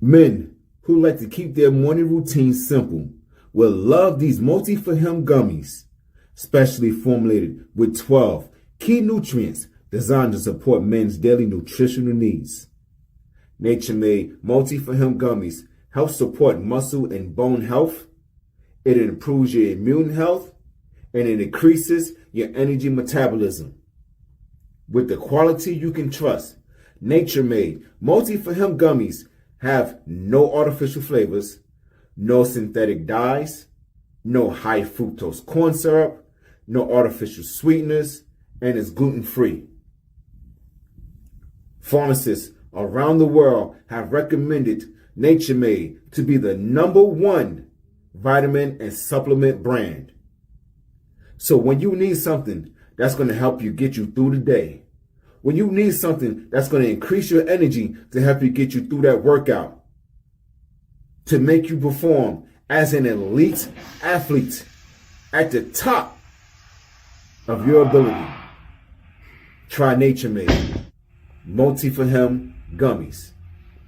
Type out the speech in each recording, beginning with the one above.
Men who like to keep their morning routine simple will love these Multi for Him gummies, specially formulated with 12 key nutrients designed to support men's daily nutritional needs. Nature Made Multi for Him gummies help support muscle and bone health. It improves your immune health and it increases your energy metabolism. With the quality you can trust, Nature Made Multi for Him gummies have no artificial flavors, no synthetic dyes, no high fructose corn syrup, no artificial sweeteners, and is gluten-free. Pharmacists around the world have recommended Nature Made to be the #1 vitamin and supplement brand. So when you need something that's going to help you get you through the day, when you need something that's going to increase your energy to help you get you through that workout, to make you perform as an elite athlete at the top of your ability, try Nature Made Multi for Him gummies,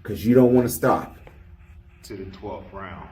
because you don't want to stop to the 12th round.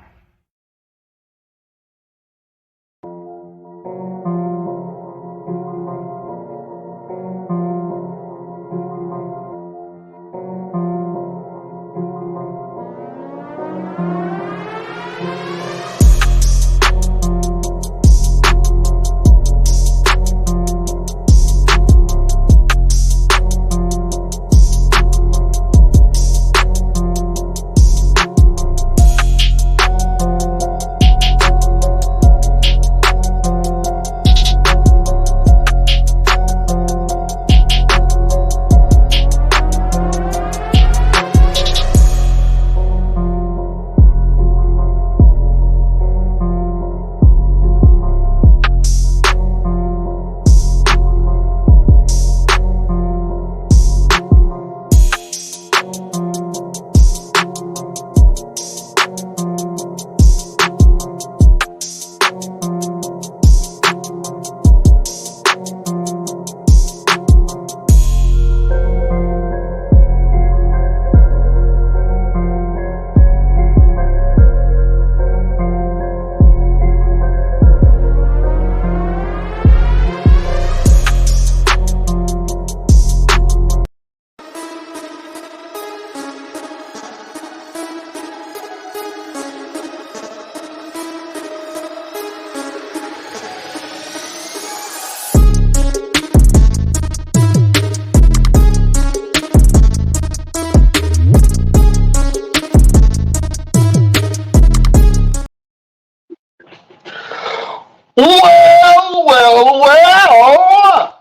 Well,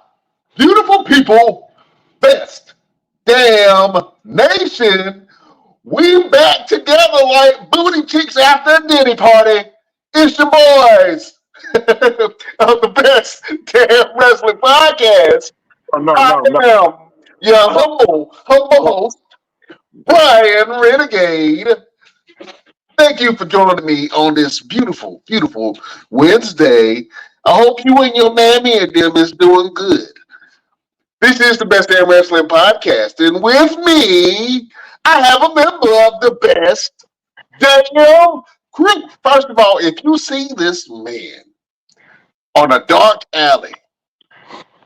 beautiful people, best damn nation, we back together like booty cheeks after a Diddy party. It's your boys of the best damn wrestling podcast. No. I am your humble host, Brian Renegade. Thank you for joining me on this beautiful, beautiful Wednesday. I hope you and your mammy and them is doing good. This is the Best Damn Wrestling Podcast, and with me, I have a member of the best damn crew. First of all, if you see this man on a dark alley,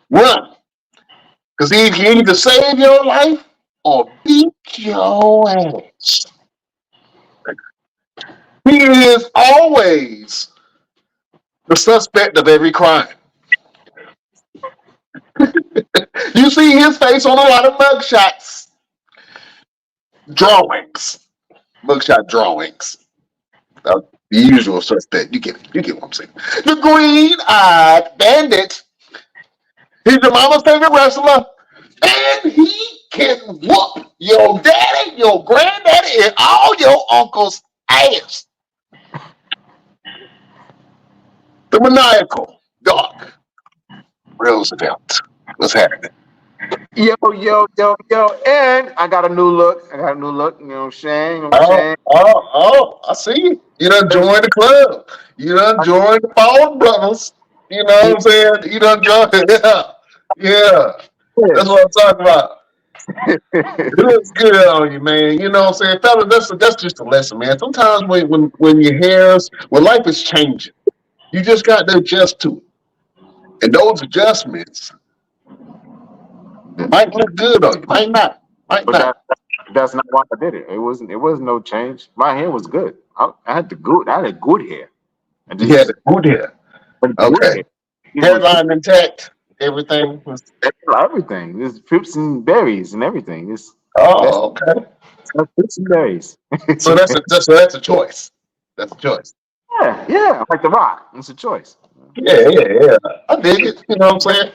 run. Because he can either save your life or beat your ass. He is always the suspect of every crime. You see his face on a lot of mugshots. Drawings. Mugshot drawings. The usual suspect. You get what I'm saying. The green-eyed bandit. He's your mama's favorite wrestler. And he can whoop your daddy, your granddaddy, and all your uncles' ass. The maniacal Doc Roosevelt. What's happening? Yo, and I got a new look. You know what I'm saying? I see you. You done joined the club. You done joined the Fallen Brothers. You know what I'm saying? You done joined. Yeah. That's what I'm talking about. It looks good on you, man. You know what I'm saying? Fella, that's just a lesson, man. Sometimes when your hairs, when life is changing, you just got to adjust to it. And those adjustments might look good on you, might not, might But not. that's not why I did it. It wasn't. It was no change. My hair was good. I had the good. I had good hair. I You had just a good hair. had good Okay. hair. It was Hairline intact. Everything was. everything. There's pips and berries and everything. That's Oh, okay. pips and berries. So that's a choice. That's a choice. Yeah, yeah. Like the rock. It's a choice. Yeah, yeah, yeah. I dig it. You know what I'm saying?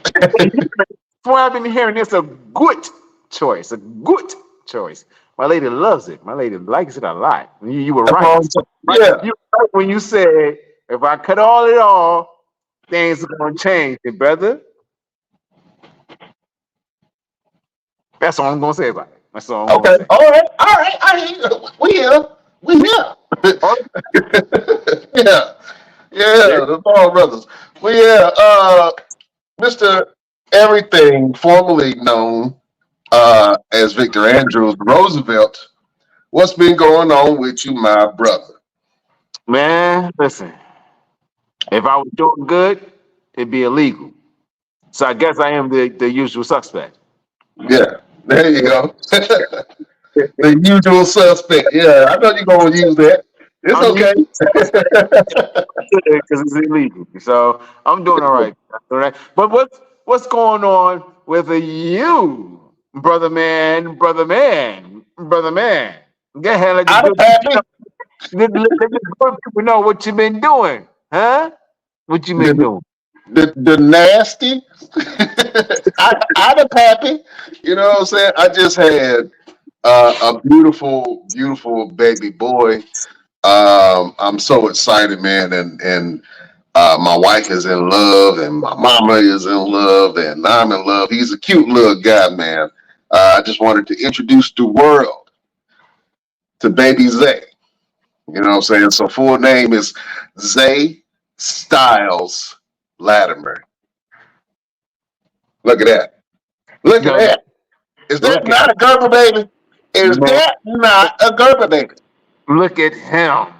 From what I've been hearing, it's a good choice. A good choice. My lady loves it. My lady likes it a lot. You were That's all right. I'm saying. Right. Yeah. You were right when you said if I cut all it all, things are gonna change, brother. That's all I'm gonna say about it. That's all I'm gonna Okay. say. All right. All right. I hear you. We here. We here. All Yeah. there. Yeah. The Paul brothers. Well, yeah. Mr. Everything, formerly known as Victor Andrews Roosevelt, what's been going on with you, my brother? Man, listen. If I was doing good, it'd be illegal. So I guess I am the usual suspect. Yeah. There you go. The usual suspect. Yeah. I know you're going to use that. It's I'm okay. usually because it's illegal. So I'm doing all right. All right. But what's going on with you, brother man, brother man, brother man? Go ahead, let the Out of good happy. let the good people know what you've been doing, huh? What you been The, doing? the nasty. Out of happy. You know what I'm saying? I just had a beautiful, beautiful baby boy. I'm so excited, man, and my wife is in love, and my mama is in love, and I'm in love. He's a cute little guy, man. I just wanted to introduce the world to baby Zay. You know what I'm saying? So full name is Zay Styles Latimer. Look at that. Look at No, that. Is that look at not a Gerber baby? Is man, that not a Gerber baby? look at him.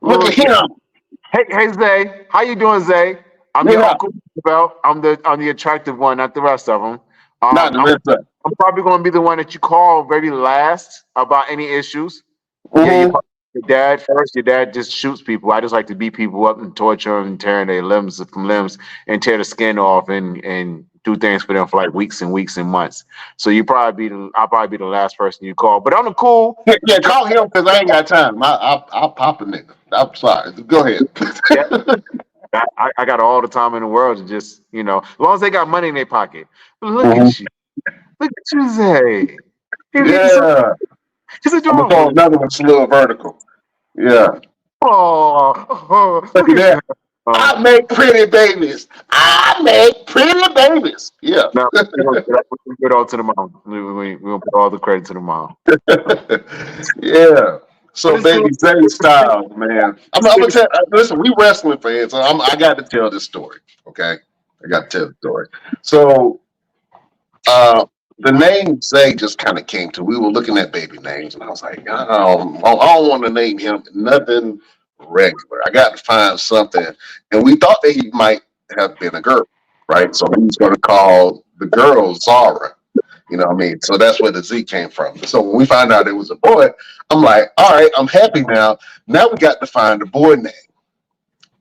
Look at Look at him. hey Zay, how you doing, Zay? I'm your Yeah, uncle. Bell. I'm the attractive one, not the rest of them. not the I'm rest of I'm probably going to be the one that you call very last about any issues. Yeah, you it. call your dad first. Your dad just shoots people. I just like to beat people up and torture them and tearing their limbs from limbs and tear the skin off and do things for them for like weeks and weeks and months. So I'll probably be the last person you call. But I'm the cool. Yeah, call him because I ain't got time. I'll pop a nigga. I'm sorry. Go ahead. Yeah, I got all the time in the world to just as long as they got money in their pocket. But look Mhm. at you. Look at you, Zay. You're looking so Yeah. he's I'm gonna throw adorable. another one, slow vertical. Yeah. Oh, Look look at at that. that. Oh. I make pretty babies. I make pretty babies. Yeah. Now we're gonna put it all to the mom. We're gonna put all the credit to the mom. Yeah. But So it's good. baby Zay Styles, man. I'm gonna tell. Listen, we wrestling fans. So I got to tell this story. Okay, I got to tell the story. So uh, the name Zay just kind of came to. We were looking at baby names, and I was like, I don't want to name him nothing regular. I got to find something, and we thought that he might have been a girl, right? So we was going to call the girl Zara. You know what I mean? So that's where the Z came from. So when we found out it was a boy, I'm like, all right, I'm happy now. Now we got to find a boy name.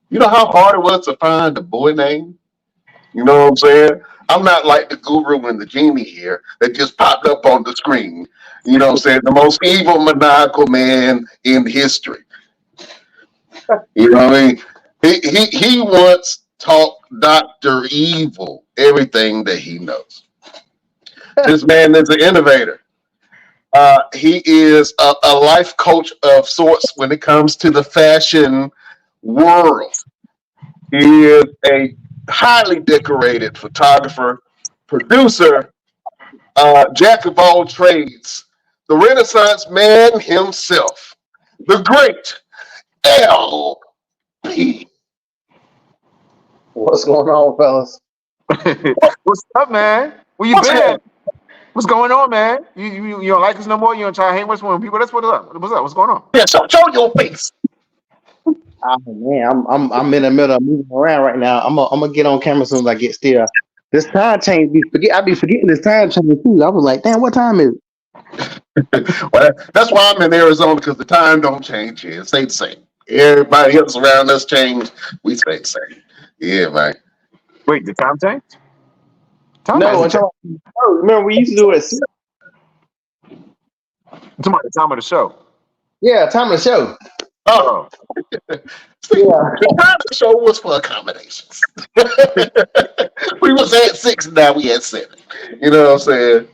You know how hard it was to find a boy name? You know what I'm saying? I'm not like the guru and the genie here that just popped up on the screen. You know what I'm saying? The most evil, maniacal man in history. You know what I mean? He once taught Dr. Evil everything that he knows. This man is an innovator. He is a life coach of sorts when it comes to the fashion world. He is a highly decorated photographer, producer, jack of all trades, the Renaissance man himself, the great LP. What's going on, fellas? What's up, man? Where you What's been? happening? What's going on, man? You don't like us no more? You don't try to hang with some people? That's what's up. What's up? What's going on? Yeah, show your face. Oh man, I'm in the middle of moving around right now. I'm gonna get on camera as soon as I get still. This time change, I be forgetting this time change too. I was like, damn, what time is it? Well, that's why I'm in Arizona, because the time don't change here. It stays the same. Everybody else around us change. We stay the same. Yeah, man. Wait, the time changed? Time No, hasn't changed. remember we used to do it. I'm talking about the time of the show. Yeah, time of the show. Oh, see, the time of the show was for accommodations. We was at 6, now we at 7. You know what I'm saying?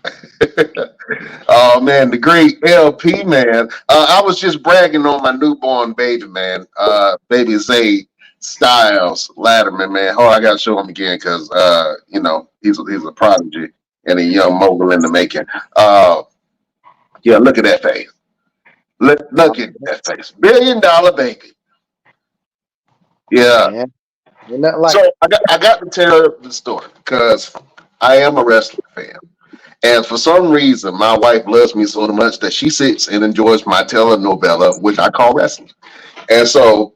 Oh man, the great LP man. I was just bragging on my newborn baby, man. Baby Zay Styles Latterman, man. Oh, I gotta show him again because you know, he's a prodigy and a young mogul in the making. Yeah, look at that face. Look at that face. $1 billion baby. Yeah. Yeah, ain't nothing like So I got to tell the story because I am a wrestling fan. And for some reason, my wife loves me so much that she sits and enjoys my telenovela, which I call wrestling. And so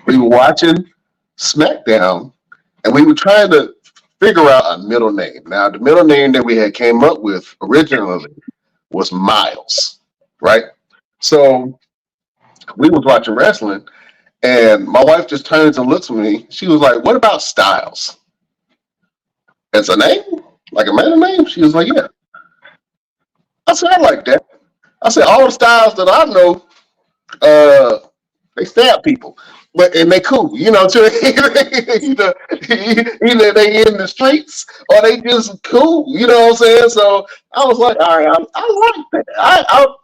we were watching SmackDown, and we were trying to figure out a middle name. Now, the middle name that we had came up with originally was Miles, right? So we was watching wrestling, and my wife just turns and looks at me. She was like, "What about Styles? It's a name? Like a middle name?" She was like, "Yeah." I said, "I like that." I said, "All the Styles that I know, they stab people, and they cool, you know. Either they in the streets or they just cool, you know what I'm saying?" So I was like, "All right, I like that.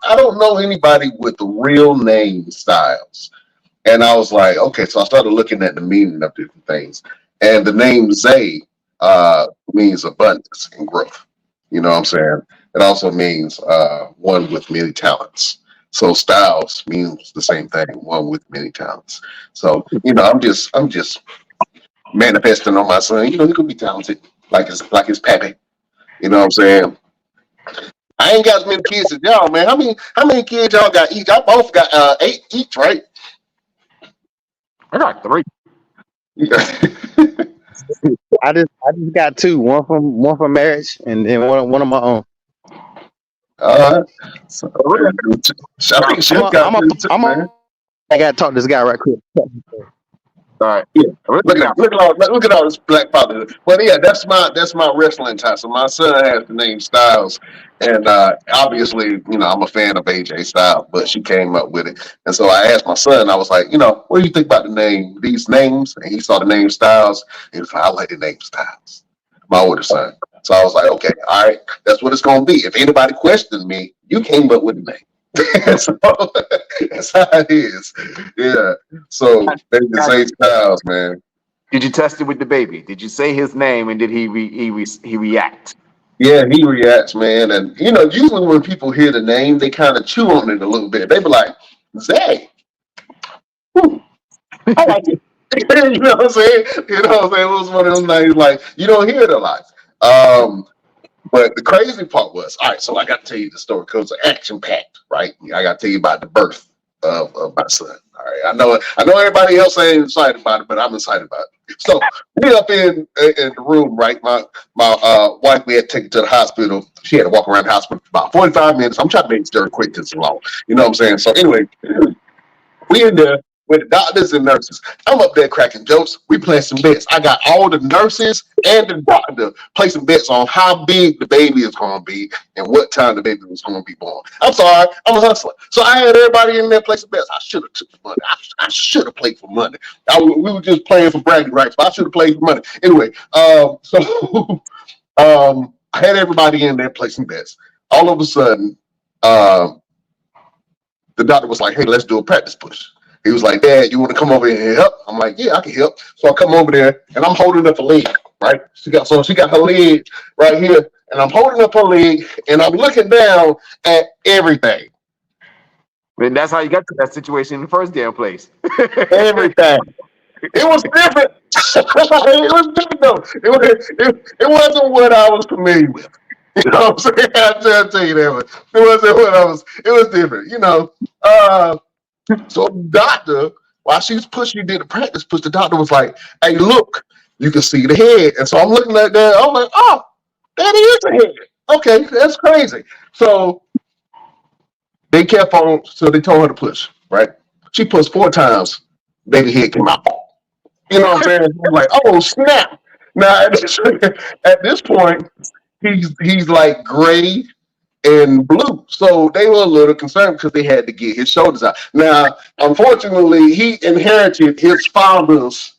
I don't know anybody with the real name Styles." And I was like, okay. So I started looking at the meaning of different things, and the name Zay means abundance and growth. You know what I'm saying? It also means one with many talents. So Styles means the same thing, one with many talents. So, you know, I'm just manifesting on my son. You know, he could be talented like his pappy. You know what I'm saying? I ain't got as many kids as y'all, man. How many kids y'all got each? I both got 8 each, right? I got 3. I just got 2. One from marriage, and then one of my own. So, I think Chef got two, man. I gotta talk to this guy right quick. All right. Yeah, look at all this black father. Well, yeah, that's my wrestling tie. So my son has the name Styles, and obviously, you know, I'm a fan of AJ Styles, but she came up with it, and so I asked my son. I was like, you know, what do you think about these names? And he saw the name Styles. He was like, I like the name Styles. My older son. So I was like, okay, all right, that's what it's gonna be. If anybody questions me, you came up with the name. So that's how it is. Yeah. So baby Zay Styles, man. Did you test it with the baby? Did you say his name and did he react? Yeah, he reacts, man. And you know, usually when people hear the name, they kind of chew on it a little bit. They be like, Zay. I like it. You know what I'm saying? You know what I'm saying? It was one of those names like you don't hear it a lot. But the crazy part was, all right, so I got to tell you the story because it's action packed, right? I got to tell you about the birth of my son. All right, I know everybody else ain't excited about it, but I'm excited about it. So we up in the room, right? My wife, we had to take her to the hospital. She had to walk around the hospital for about 45 minutes. I'm trying to make it very quick because it's long. You know what I'm saying? So anyway, we in there with the doctors and nurses. I'm up there cracking jokes. We playing some bets. I got all the nurses and the doctor placing bets on how big the baby is going to be and what time the baby was going to be born. I'm sorry, I'm a hustler. So I had everybody in there placing bets. I should have took the money. I should have played for money. We were just playing for bragging rights, but I should have played for money. Anyway, so I had everybody in there placing bets. All of a sudden, the doctor was like, hey, let's do a practice push. He was like, Dad, you want to come over here and help? I'm like, yeah, I can help. So I come over there and I'm holding up a leg, right? She got her leg right here and I'm holding up her leg and I'm looking down at everything. And that's how you got to that situation in the first damn place. Everything. It was different. It was different though. It wasn't what I was familiar with. You know what I'm saying? I'll tell you that one. It wasn't what I was. It was different. So the doctor, while she was pushing, you did the practice push. The doctor was like, "Hey, look, you can see the head." And so I'm looking at that. I'm like, "Oh, that is the head. Okay, that's crazy." So they kept on. So they told her to push. Right? She pushed 4 times. Baby head came out. You know what I'm saying? I'm like, "Oh snap!" Now at this point, he's like gray and blue. So they were a little concerned because they had to get his shoulders out. Now, unfortunately, he inherited his father's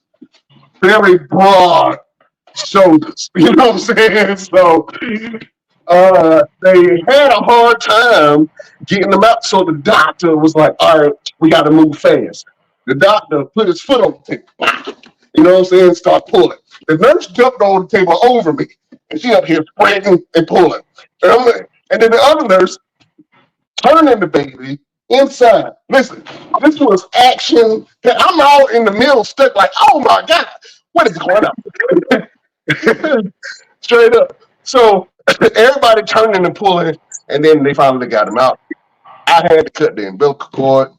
very broad shoulders. You know what I'm saying? So they had a hard time getting them out. So the doctor was like, "All right, we got to move fast." The doctor put his foot on the table. You know what I'm saying? Start pulling. The nurse jumped on the table over me, and she up here spraying and pulling. And then the other nurse turning the baby inside. Listen, this was action. I'm all in the middle, stuck like, "Oh my God, what is going on?" Straight up. So everybody turning and pulling, and then they finally got him out. I had to cut the umbilical cord.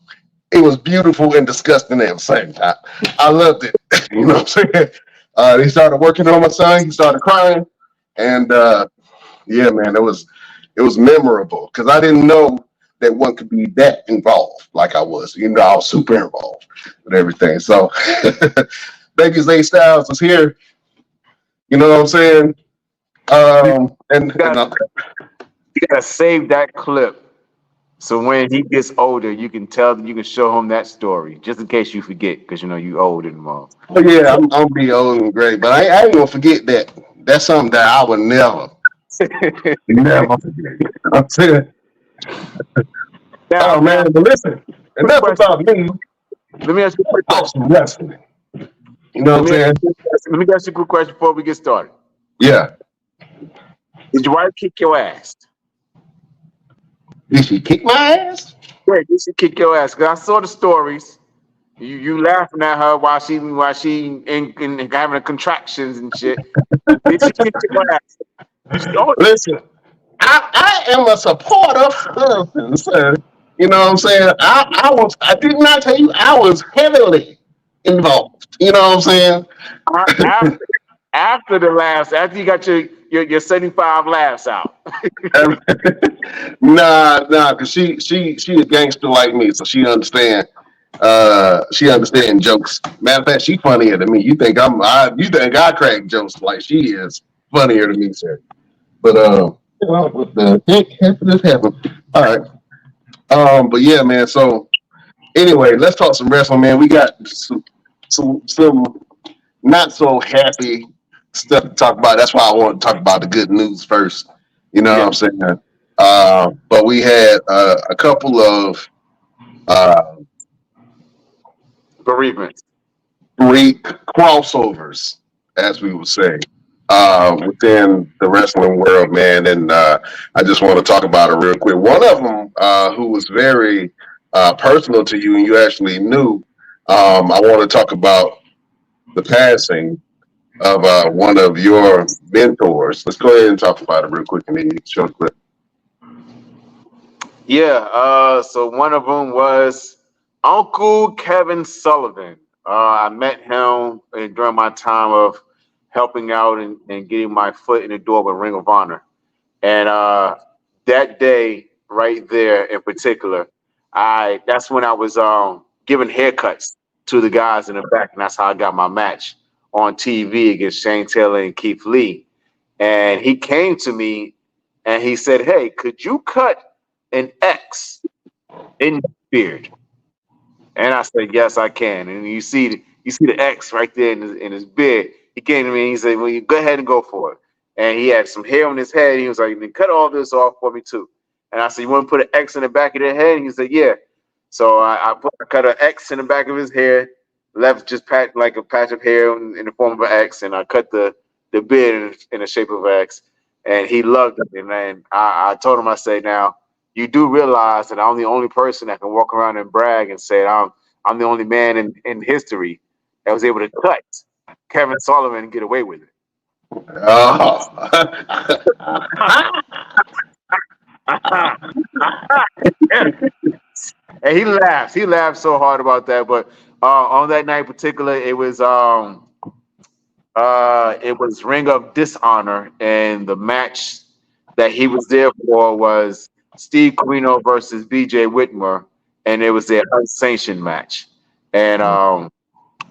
It was beautiful and disgusting at the same time. I loved it. You know what I'm saying? They started working on my son. He started crying, and yeah, man, it was memorable because I didn't know that one could be that involved like I was. You know, I was super involved with everything. So, Baby Zay Styles is here. You know what I'm saying? And You gotta save that clip. So when he gets older, you can show him that story, just in case you forget, because you know you old and all. oh yeah, I'm be old and great, but I ain't gonna forget that. That's something that I would never forget. I'm saying, Now, oh man, but listen, enough about me. let me ask you a quick Talk question. some wrestling. You know what I'm saying? Let me ask you a quick question before we get started. Yeah. Did your wife kick your ass? Did she kick my ass? Wait, did she kick your ass? Because I saw the stories. You laughing at her while she in having contractions and shit. Did she kick your ass? Listen, I am a supportive husband, sir. You know what I'm saying? I did not tell you I was heavily involved. You know what I'm saying? After the laughs, after you got your 75 laughs out. Nah, because she a gangster like me, so she understand. She understand jokes. Matter of fact, she funnier than me. You think I crack jokes like she is funnier than me, sir. But what the heck happened? This happened. All right. But yeah, man. So anyway, let's talk some wrestling, man. We got some not so happy stuff to talk about. That's why I want to talk about the good news first. You know what I'm saying? But we had a couple of Bereavement. crossovers, as we would say, within the wrestling world, man. And I just want to talk about it real quick. One of them, who was very personal to you and you actually knew, I want to talk about the passing of one of your mentors. Let's go ahead and talk about it real quick and then you can show the clip. Yeah, so one of them was Uncle Kevin Sullivan. I met him during my time of helping out and getting my foot in the door with Ring of Honor. And that day right there in particular, that's when I was giving haircuts to the guys in the back, and that's how I got my match on TV against Shane Taylor and Keith Lee. And he came to me and he said, "Hey, could you cut an X in your beard?" And I said, "Yes, I can." And you see the X right there in his beard. He came to me and he said, "Well, you go ahead and go for it." And he had some hair on his head. He was like, "Then cut all this off for me too." And I said, "You want to put an X in the back of their head?" And he said, "Yeah." So I cut an X in the back of his hair, left just like a patch of hair in the form of an X, and I cut the beard in the shape of an X. And he loved it. And then I told him, I say, "Now, you do realize that I'm the only person that can walk around and brag and say I'm the only man in history that was able to cut Kevin Sullivan and get away with it." Oh. And he laughs. He laughed so hard about that. But on that night in particular, it was Ring of Dishonor, and the match that he was there for was Steve Corino versus BJ Whitmer, and it was their unsanctioned match. And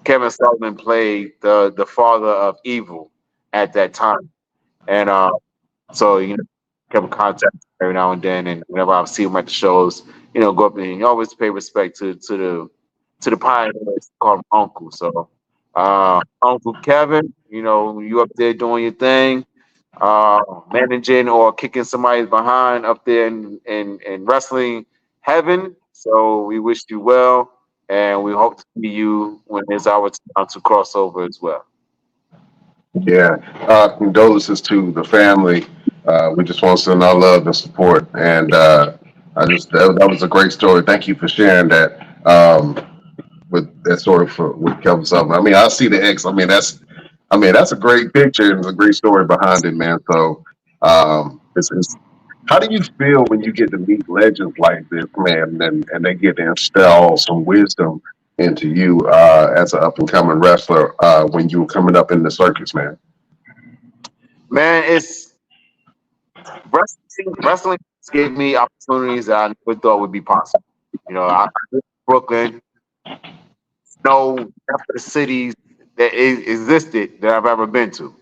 Kevin Sullivan played the father of Evil at that time, and so kept in contact every now and then, and whenever I see him at the shows, go up and always pay respect to the pioneers, call him Uncle. So, Uncle Kevin, you up there doing your thing, managing or kicking somebody's behind up there in wrestling heaven. So we wish you well, and we hope to see you when it's our time to cross over as well. Yeah. Condolences to the family. We just want to send our love and support. And that was a great story. Thank you for sharing that. With that story with Kevin Sullivan. I mean, I see the X. I mean that's a great picture and it's a great story behind it, man. So, it's how do you feel when you get to meet legends like this, man, and they get to instill some wisdom into you as an up and coming wrestler when you were coming up in the circus, man? Man, it's wrestling gave me opportunities that I never thought would be possible. I live in Brooklyn, no half of the cities that existed that I've ever been to.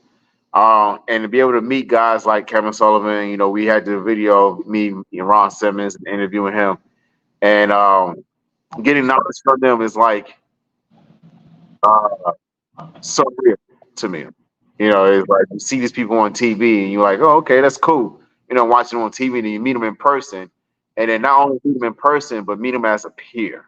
And to be able to meet guys like Kevin Sullivan, we had the video of me and Ron Simmons interviewing him, and getting knowledge from them is like uh, so weird to me. It's like you see these people on TV and you're like, oh, okay, that's cool. Watching them on TV and then you meet them in person, and then not only meet them in person, but meet them as a peer,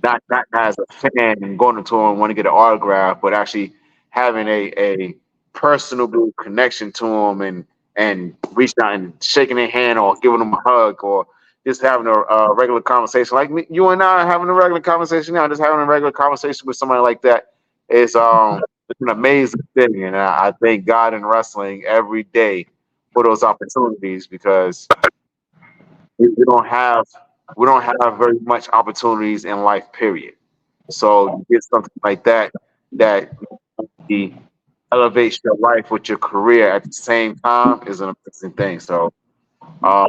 not as a fan and going to tour and want to get an autograph, but actually having a personable connection to them and reaching out and shaking their hand or giving them a hug or just having a regular conversation like you and I are having a regular conversation now. Just having a regular conversation with somebody like that is it's an amazing thing, and I thank God in wrestling every day for those opportunities because we don't have very much opportunities in life, period. So you get something like that really elevates your life with your career at the same time is an amazing thing. So uh,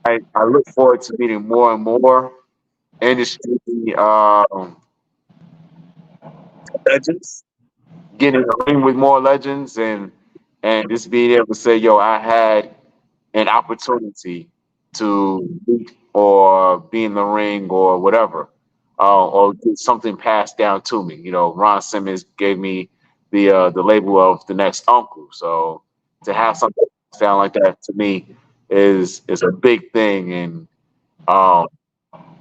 I look forward to meeting more and more industry legends, getting in the ring with more legends, and just being able to say, yo, I had an opportunity to meet or be in the ring or whatever, or get something passed down to me. Ron Simmons gave me the label of the next uncle. So to have something sound like that to me is a big thing. And um,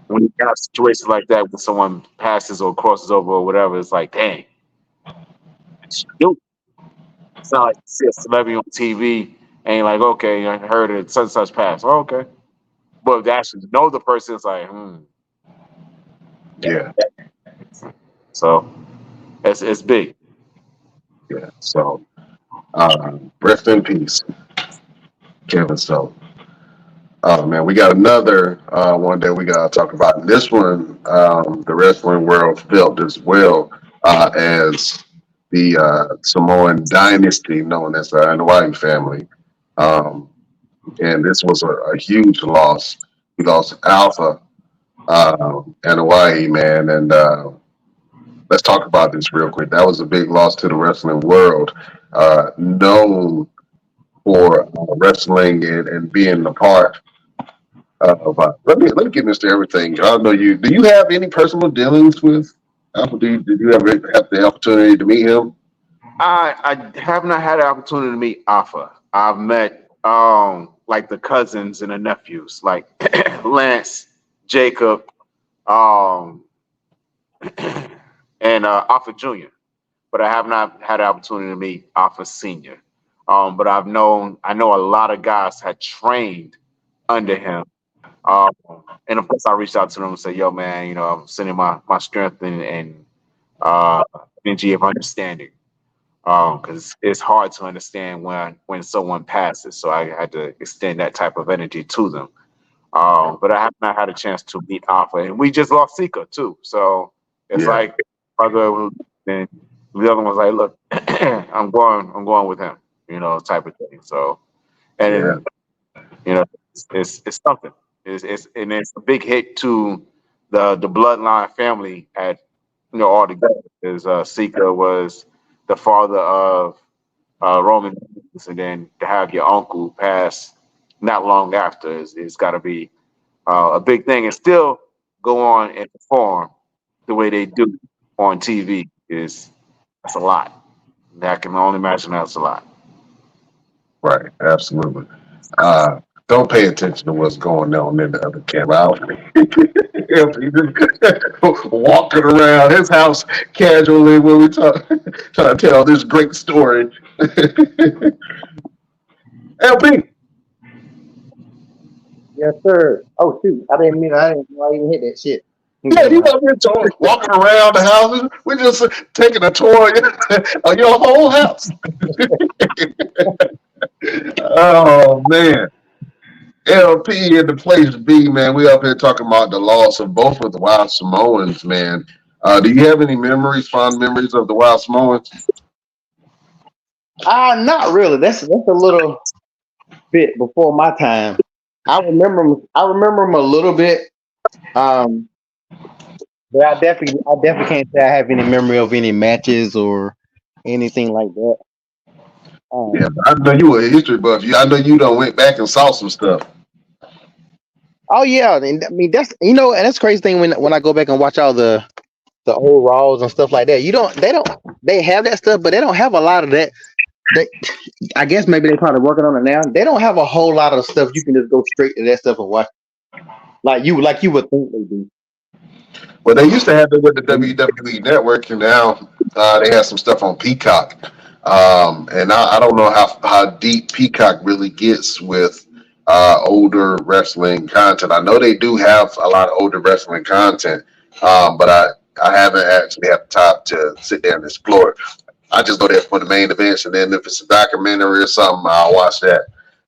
when you have situations like that when someone passes or crosses over or whatever, it's like, dang, it's you. It's not like you see a celebrity on TV and you're like, okay, I heard it such and such pass. Oh, okay. But to actually know the person, it's like, Yeah. so it's big. Yeah. So, rest in peace, Kevin. So, oh man, we got another one that we gotta talk about. And this one, the wrestling world felt as well as the Samoan dynasty known as the Anoa'i family. Um, and this was a huge loss. We lost Alpha Anoa'i, man. And let's talk about this real quick. That was a big loss to the wrestling world, known for wrestling and being a part let me get Mr. Everything. I know you. Do you have any personal dealings with Apple? Did you ever have the opportunity to meet him? I have not had the opportunity to meet Alpha. I've met like the cousins and the nephews, like Lance, Jacob, um, and Alpha Junior. But I have not had the opportunity to meet Alpha Senior. But I know a lot of guys had trained under him. Um, and of course, I reached out to them and said, "Yo, man, I'm sending my strength and energy of understanding." because it's hard to understand when someone passes. So I had to extend that type of energy to them. But I have not had a chance to meet Alpha, and we just lost Sika too. So it's Yeah. like brother, and the other one's like, look, I'm going with him, type of thing. So, and it's something. It's a big hit to the bloodline family at all together. Because Sika was the father of Roman Reigns, and then to have your uncle pass not long after is got to be a big thing, and still go on and perform the way they do on TV that's a lot. I can only imagine that's a lot. Right, absolutely. Don't pay attention to what's going on in the other camera. Walking around his house casually when we trying to tell this great story. LB, Yes, sir. Oh shoot, I didn't even hit that shit. yeah, you up here walking around the houses. We just taking a tour of your whole house. Oh man. LP in the place to be, man. We up here talking about the loss of both of the Wild Samoans, man. Do you have any fond memories of the Wild Samoans? Not really. That's a little bit before my time. I remember them a little bit. But I definitely can't say I have any memory of any matches or anything like that. Yeah, I know you were a history buff. I know you done went back and saw some stuff. Oh yeah, and I mean that's and that's the crazy thing when I go back and watch all the old Raws and stuff like that. They have that stuff, but they don't have a lot of that. I guess maybe they're probably working on it now. They don't have a whole lot of stuff you can just go straight to that stuff and watch like you would think they do. Well, they used to have it with the WWE Network, and now they have some stuff on Peacock. And I don't know how deep Peacock really gets with older wrestling content. I know they do have a lot of older wrestling content, but I haven't actually had the time to sit there and explore it. I just go there for the main events, and then if it's a documentary or something, I'll watch that.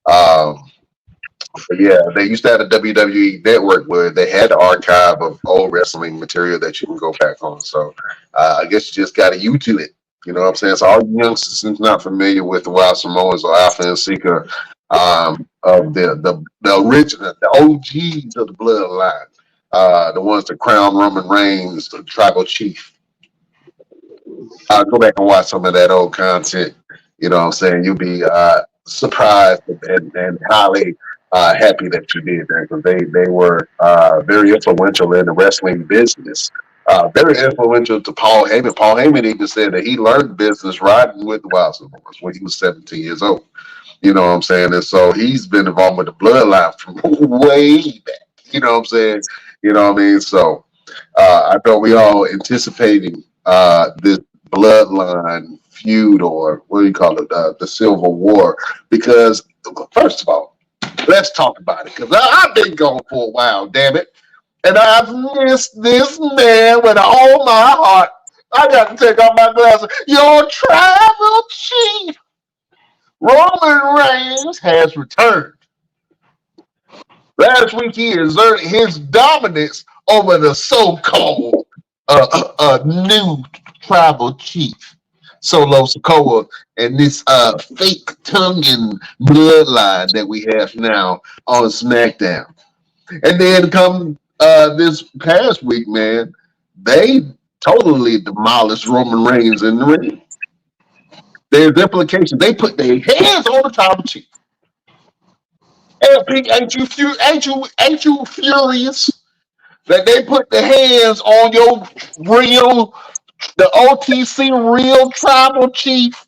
But yeah, they used to have a WWE Network where they had an archive of old wrestling material that you can go back on. So I guess you just got to YouTube it. You know what I'm saying? So all you youngsters not familiar with the Wild Samoans or Alpha and Sika, of the original, the OGs of the bloodline, the ones that crown Roman Reigns, the tribal chief. I'll go back and watch some of that old content. You know what I'm saying? You'll be surprised and highly happy that you did that, because they were very influential in the wrestling business. Very influential to Paul Heyman. Paul Heyman even said that he learned business riding with the Wild Samoans when he was 17 years old. You know what I'm saying? And so he's been involved with the bloodline from way back. You know what I'm saying? You know what I mean? So I know we all anticipating this bloodline feud, or what do you call it, the Civil War, because first of all, let's talk about it, because I've been gone for a while, damn it, and I've missed this man with all my heart. I got to take off my glasses. Your tribal chief, Roman Reigns, has returned. Last week he exerted his dominance over the so-called new tribal chief, Solo Sikoa, and this fake tongue-in bloodline that we have now on SmackDown. And then come this past week, man, they totally demolished Roman Reigns in the ring. There's implications. They put their hands on the tribal chief. LP, ain't you furious that they put the hands on your the OTC real tribal chief?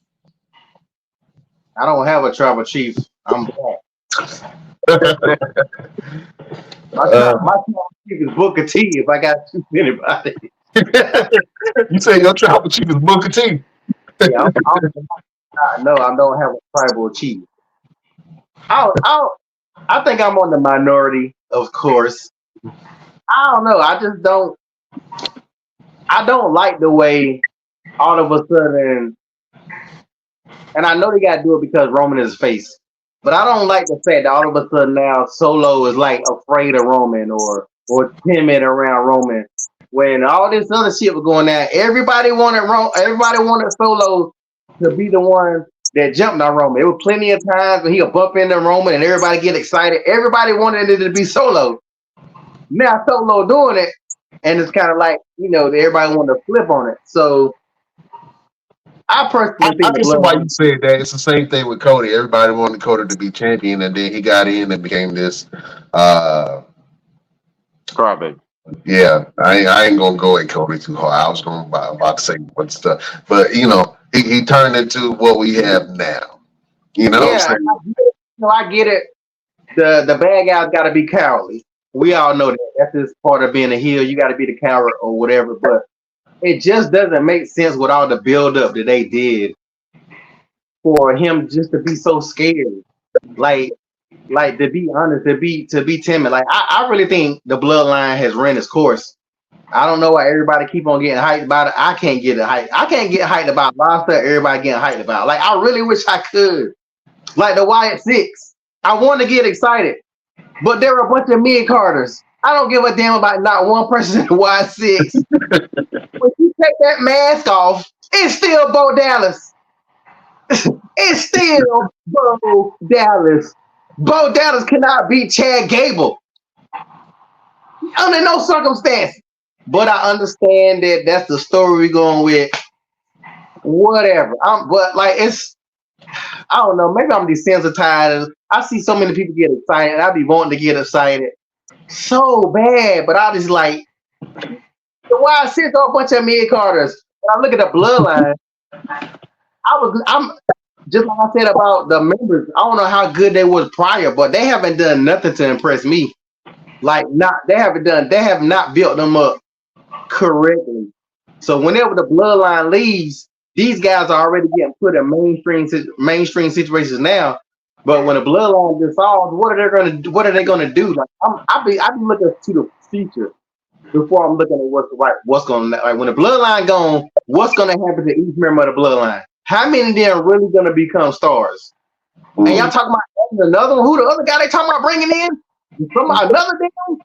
I don't have a tribal chief. I'm black. My tribal chief is Booker T. If I got to choose anybody, You say your tribal chief is Booker T. yeah, no, I don't have a tribal chief. I think I'm on the minority, of course. I don't know. I just don't. I don't like the way all of a sudden And I know they got to do it because Roman is face. But I don't like the fact that all of a sudden now Solo is like afraid of Roman or timid around Roman. When all this other shit was going on, everybody wanted Solo to be the one that jumped on Roman. There were plenty of times when he would bump into Roman and everybody get excited. Everybody wanted it to be Solo. Now Solo doing it, and it's kind of like, everybody wanted to flip on it. So I personally think I the can see why bloodline. you said that. It's the same thing with Cody. Everybody wanted Cody to be champion, and then he got in and became this. Crybaby. Yeah, I ain't gonna go at Cody too hard. I was gonna about to say what stuff, but he turned into what we have now. You know what I'm Yeah, saying? I get it. The bad guy's got to be cowardly. We all know that. That's just part of being a heel. You got to be the coward or whatever. But it just doesn't make sense with all the build up that they did for him just to be so scared. Like, to be honest, to be timid. Like I really think the bloodline has ran its course. I don't know why everybody keep on getting hyped about it. I can't get it hyped. I can't get hyped about Lobster. Everybody getting hyped about. Like I really wish I could. Like the Wyatt Six. I want to get excited, but there are a bunch of mid Carters. I don't give a damn about not one person in the Wyatt Six. When you take that mask off, it's still Bo Dallas. It's still Bo Dallas. Bo Dallas cannot beat Chad Gable under no circumstance. But I understand that that's the story we're going with. Whatever. But like I don't know. Maybe I'm desensitized. I see so many people get excited. I be wanting to get excited so bad, but I just like why I sit a bunch of mid Carters. When I look at the bloodline, I'm just like I said about the members. I don't know how good they was prior, but they haven't done nothing to impress me. Like they have not built them up correctly. So whenever the bloodline leaves, these guys are already getting put in mainstream situations now. But when the bloodline dissolves, what are they gonna do? Like I be looking to the future before I'm looking at what's going like when the bloodline gone, what's gonna happen to each member of the bloodline? How many of them are really gonna become stars? And y'all talking about another one? Who the other guy they talking about bringing in? Another damn?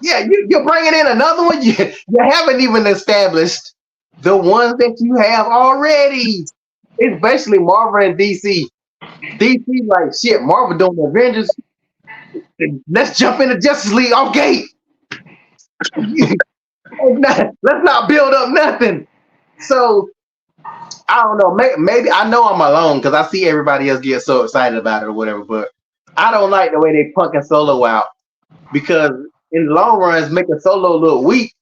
Yeah, you're bringing in another one. You haven't even established the ones that you have already. It's basically Marvel and DC. DC like shit. Marvel doing the Avengers. Let's jump into Justice League off gate. Let's not build up nothing. So I don't know. Maybe I know I'm alone because I see everybody else get so excited about it or whatever. But I don't like the way they punking Solo out because in the long run, it's making Solo look weak.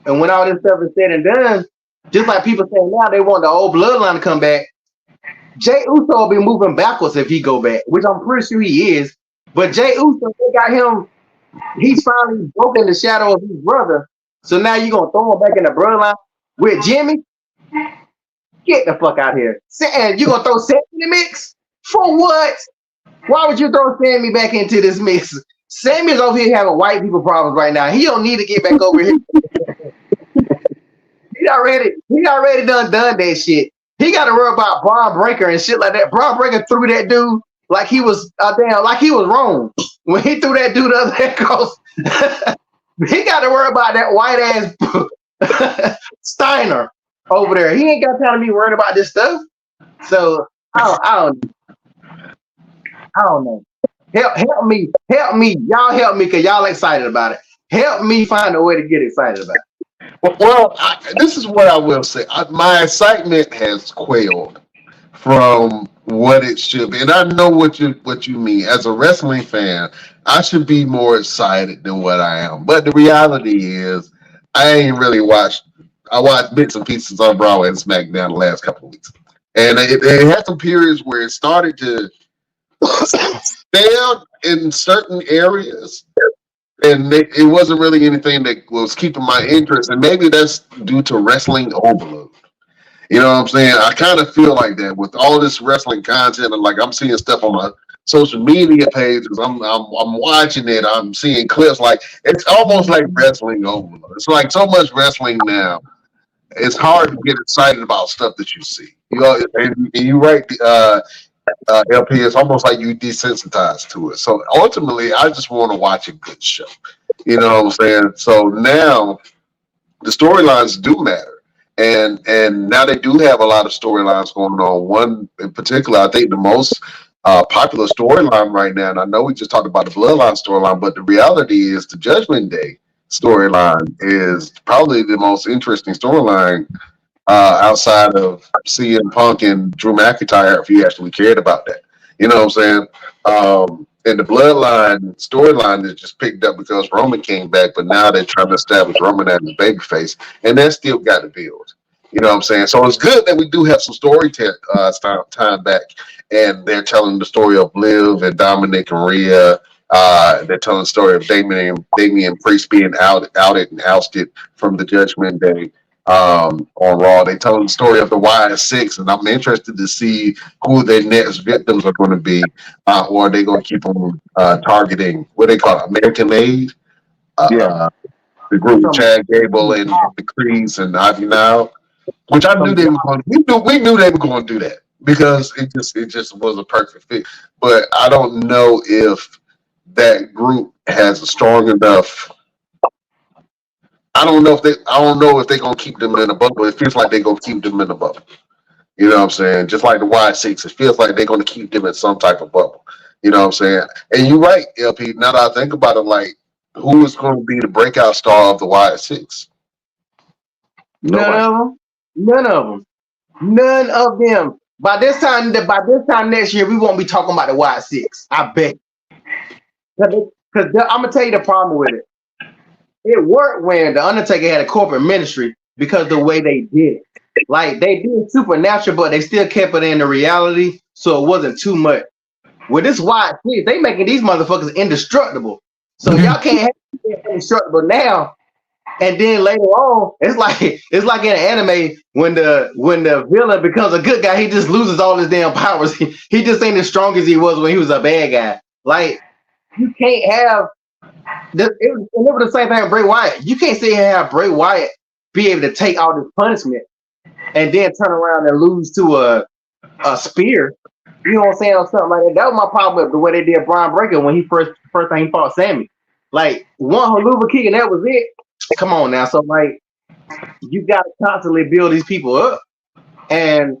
And when all this stuff is said and done, just like people saying now, they want the old bloodline to come back. Jey Uso will be moving backwards if he go back, which I'm pretty sure he is. But Jey Uso, they got him. He's finally broken the shadow of his brother. So now you're going to throw him back in the bloodline with Jimmy? Get the fuck out of here. And you're going to throw Sammy in the mix? For what? Why would you throw Sammy back into this mix? Sammy's over here having white people problems right now. He don't need to get back over here. He already done that shit. He got to worry about Braun Breaker and shit like that. Braun Breaker threw that dude like he was like he was wrong when he threw that dude up there. He got to worry about that white ass Steiner over there. He ain't got time to be worried about this stuff. So I don't know. Help me, y'all help me because y'all excited about it. Help me find a way to get excited about it. Well, this is what I will say. My excitement has quailed from what it should be, and I know what you mean. As a wrestling fan, I should be more excited than what I am. But the reality is, I ain't really watched. I watched bits and pieces on Broadway and SmackDown the last couple of weeks, and it had some periods where it started to fail in certain areas. And it wasn't really anything that was keeping my interest. And maybe that's due to wrestling overload. You know what I'm saying? I kind of feel like that with all this wrestling content. And like I'm seeing stuff on my social media pages. I'm watching it. I'm seeing clips. Like it's almost like wrestling overload. It's like so much wrestling now. it's hard to get excited about stuff that you see. You know, and you're right. LP, it's almost like you desensitized to it. So ultimately, I just want to watch a good show. You know what I'm saying? So now the storylines do matter, and now they do have a lot of storylines going on. One in particular, I think the most popular storyline right now, and I know we just talked about the Bloodline storyline, but the reality is the Judgment Day storyline is probably the most interesting storyline outside of CM Punk and Drew McIntyre, if you actually cared about that. You know what I'm saying? And the Bloodline storyline is just picked up because Roman came back, but now they're trying to establish Roman as a babyface, and that still got to build. You know what I'm saying? So it's good that we do have some time back, and they're telling the story of Liv and Dominic and Rhea. They're telling the story of Damian Priest being outed and ousted from the Judgment Day on Raw. They telling the story of the YS6, and I'm interested to see who their next victims are going to be, or are they going to keep on targeting what they call it, American Made? Yeah. The group of Chad Gable and the Creeds and Ivy Now, which I knew they were going. We knew they were going to do that because it just was a perfect fit. But I don't know if that group has a strong enough. I don't know if they're gonna keep them in a bubble. It feels like they're gonna keep them in a bubble. You know what I'm saying? Just like the Y6, it feels like they're gonna keep them in some type of bubble. You know what I'm saying? And you're right, LP. Now that I think about it, like who is going to be the breakout star of the Y6? None of them. None of them. None of them. By this time next year, we won't be talking about the Y6. I bet. Because I'm gonna tell you the problem with it. It worked when the Undertaker had a corporate ministry because the way they did it. Like they did supernatural, but they still kept it in the reality, so it wasn't too much. With this Y6, they making these motherfuckers indestructible. So y'all can't have it indestructible now. And then later on, it's like in an anime when the villain becomes a good guy, he just loses all his damn powers. He just ain't as strong as he was when he was a bad guy. Like you can't have this. It was the same thing with Bray Wyatt. You can't sit here and have Bray Wyatt be able to take all this punishment and then turn around and lose to a spear. You know what I'm saying, or something like that. That was my problem with the way they did Braun Breaker when he first time he fought Sammy. Like one haluva kick and that was it. Come on now. So like you gotta constantly build these people up. And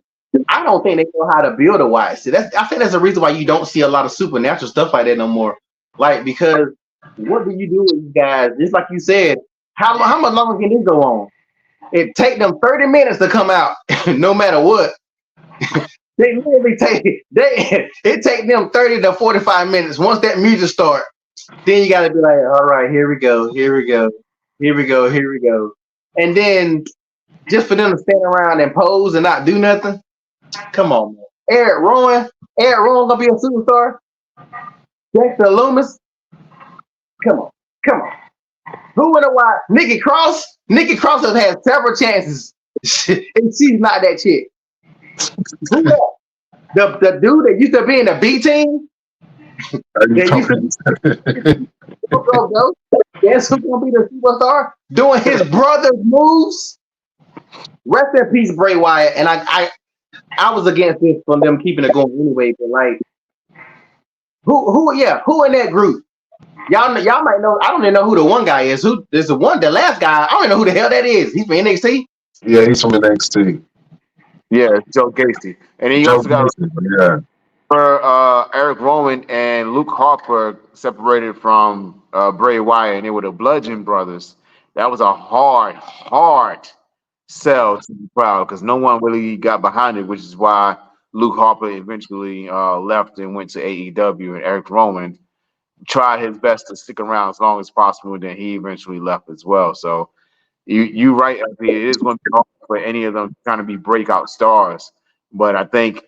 I don't think they know how to build a YC. I think that's the reason why you don't see a lot of supernatural stuff like that no more. Like because what do you do with you guys? Just like you said, how much longer can this go on? It take them 30 minutes to come out, no matter what. They literally it take them 30 to 45 minutes. Once that music starts, then you gotta be like, all right, here we go. And then just for them to stand around and pose and not do nothing. Come on, man. Eric Rowan gonna be a superstar. Dexter Loomis. Come on. Who in the why? Nikki Cross has had several chances, and she's not that chick. Who that? The dude that used to be in the B team. Guess who's gonna be the superstar? Doing his brother's moves. Rest in peace, Bray Wyatt. And I was against this from them keeping it going anyway. But like, who in that group? Y'all might know. I don't even know who the one guy is. Who there's the last guy. I don't even know who the hell that is. He's from NXT. Yeah, he's from NXT. Yeah, Joe Gacy. And he also got Eric Rowan and Luke Harper separated from Bray Wyatt, and they were the Bludgeon Brothers. That was a hard sell to the crowd because no one really got behind it, which is why Luke Harper eventually left and went to AEW, and Eric Rowan tried his best to stick around as long as possible, and then he eventually left as well. So you right, it is going to be hard for any of them trying to be breakout stars, but I think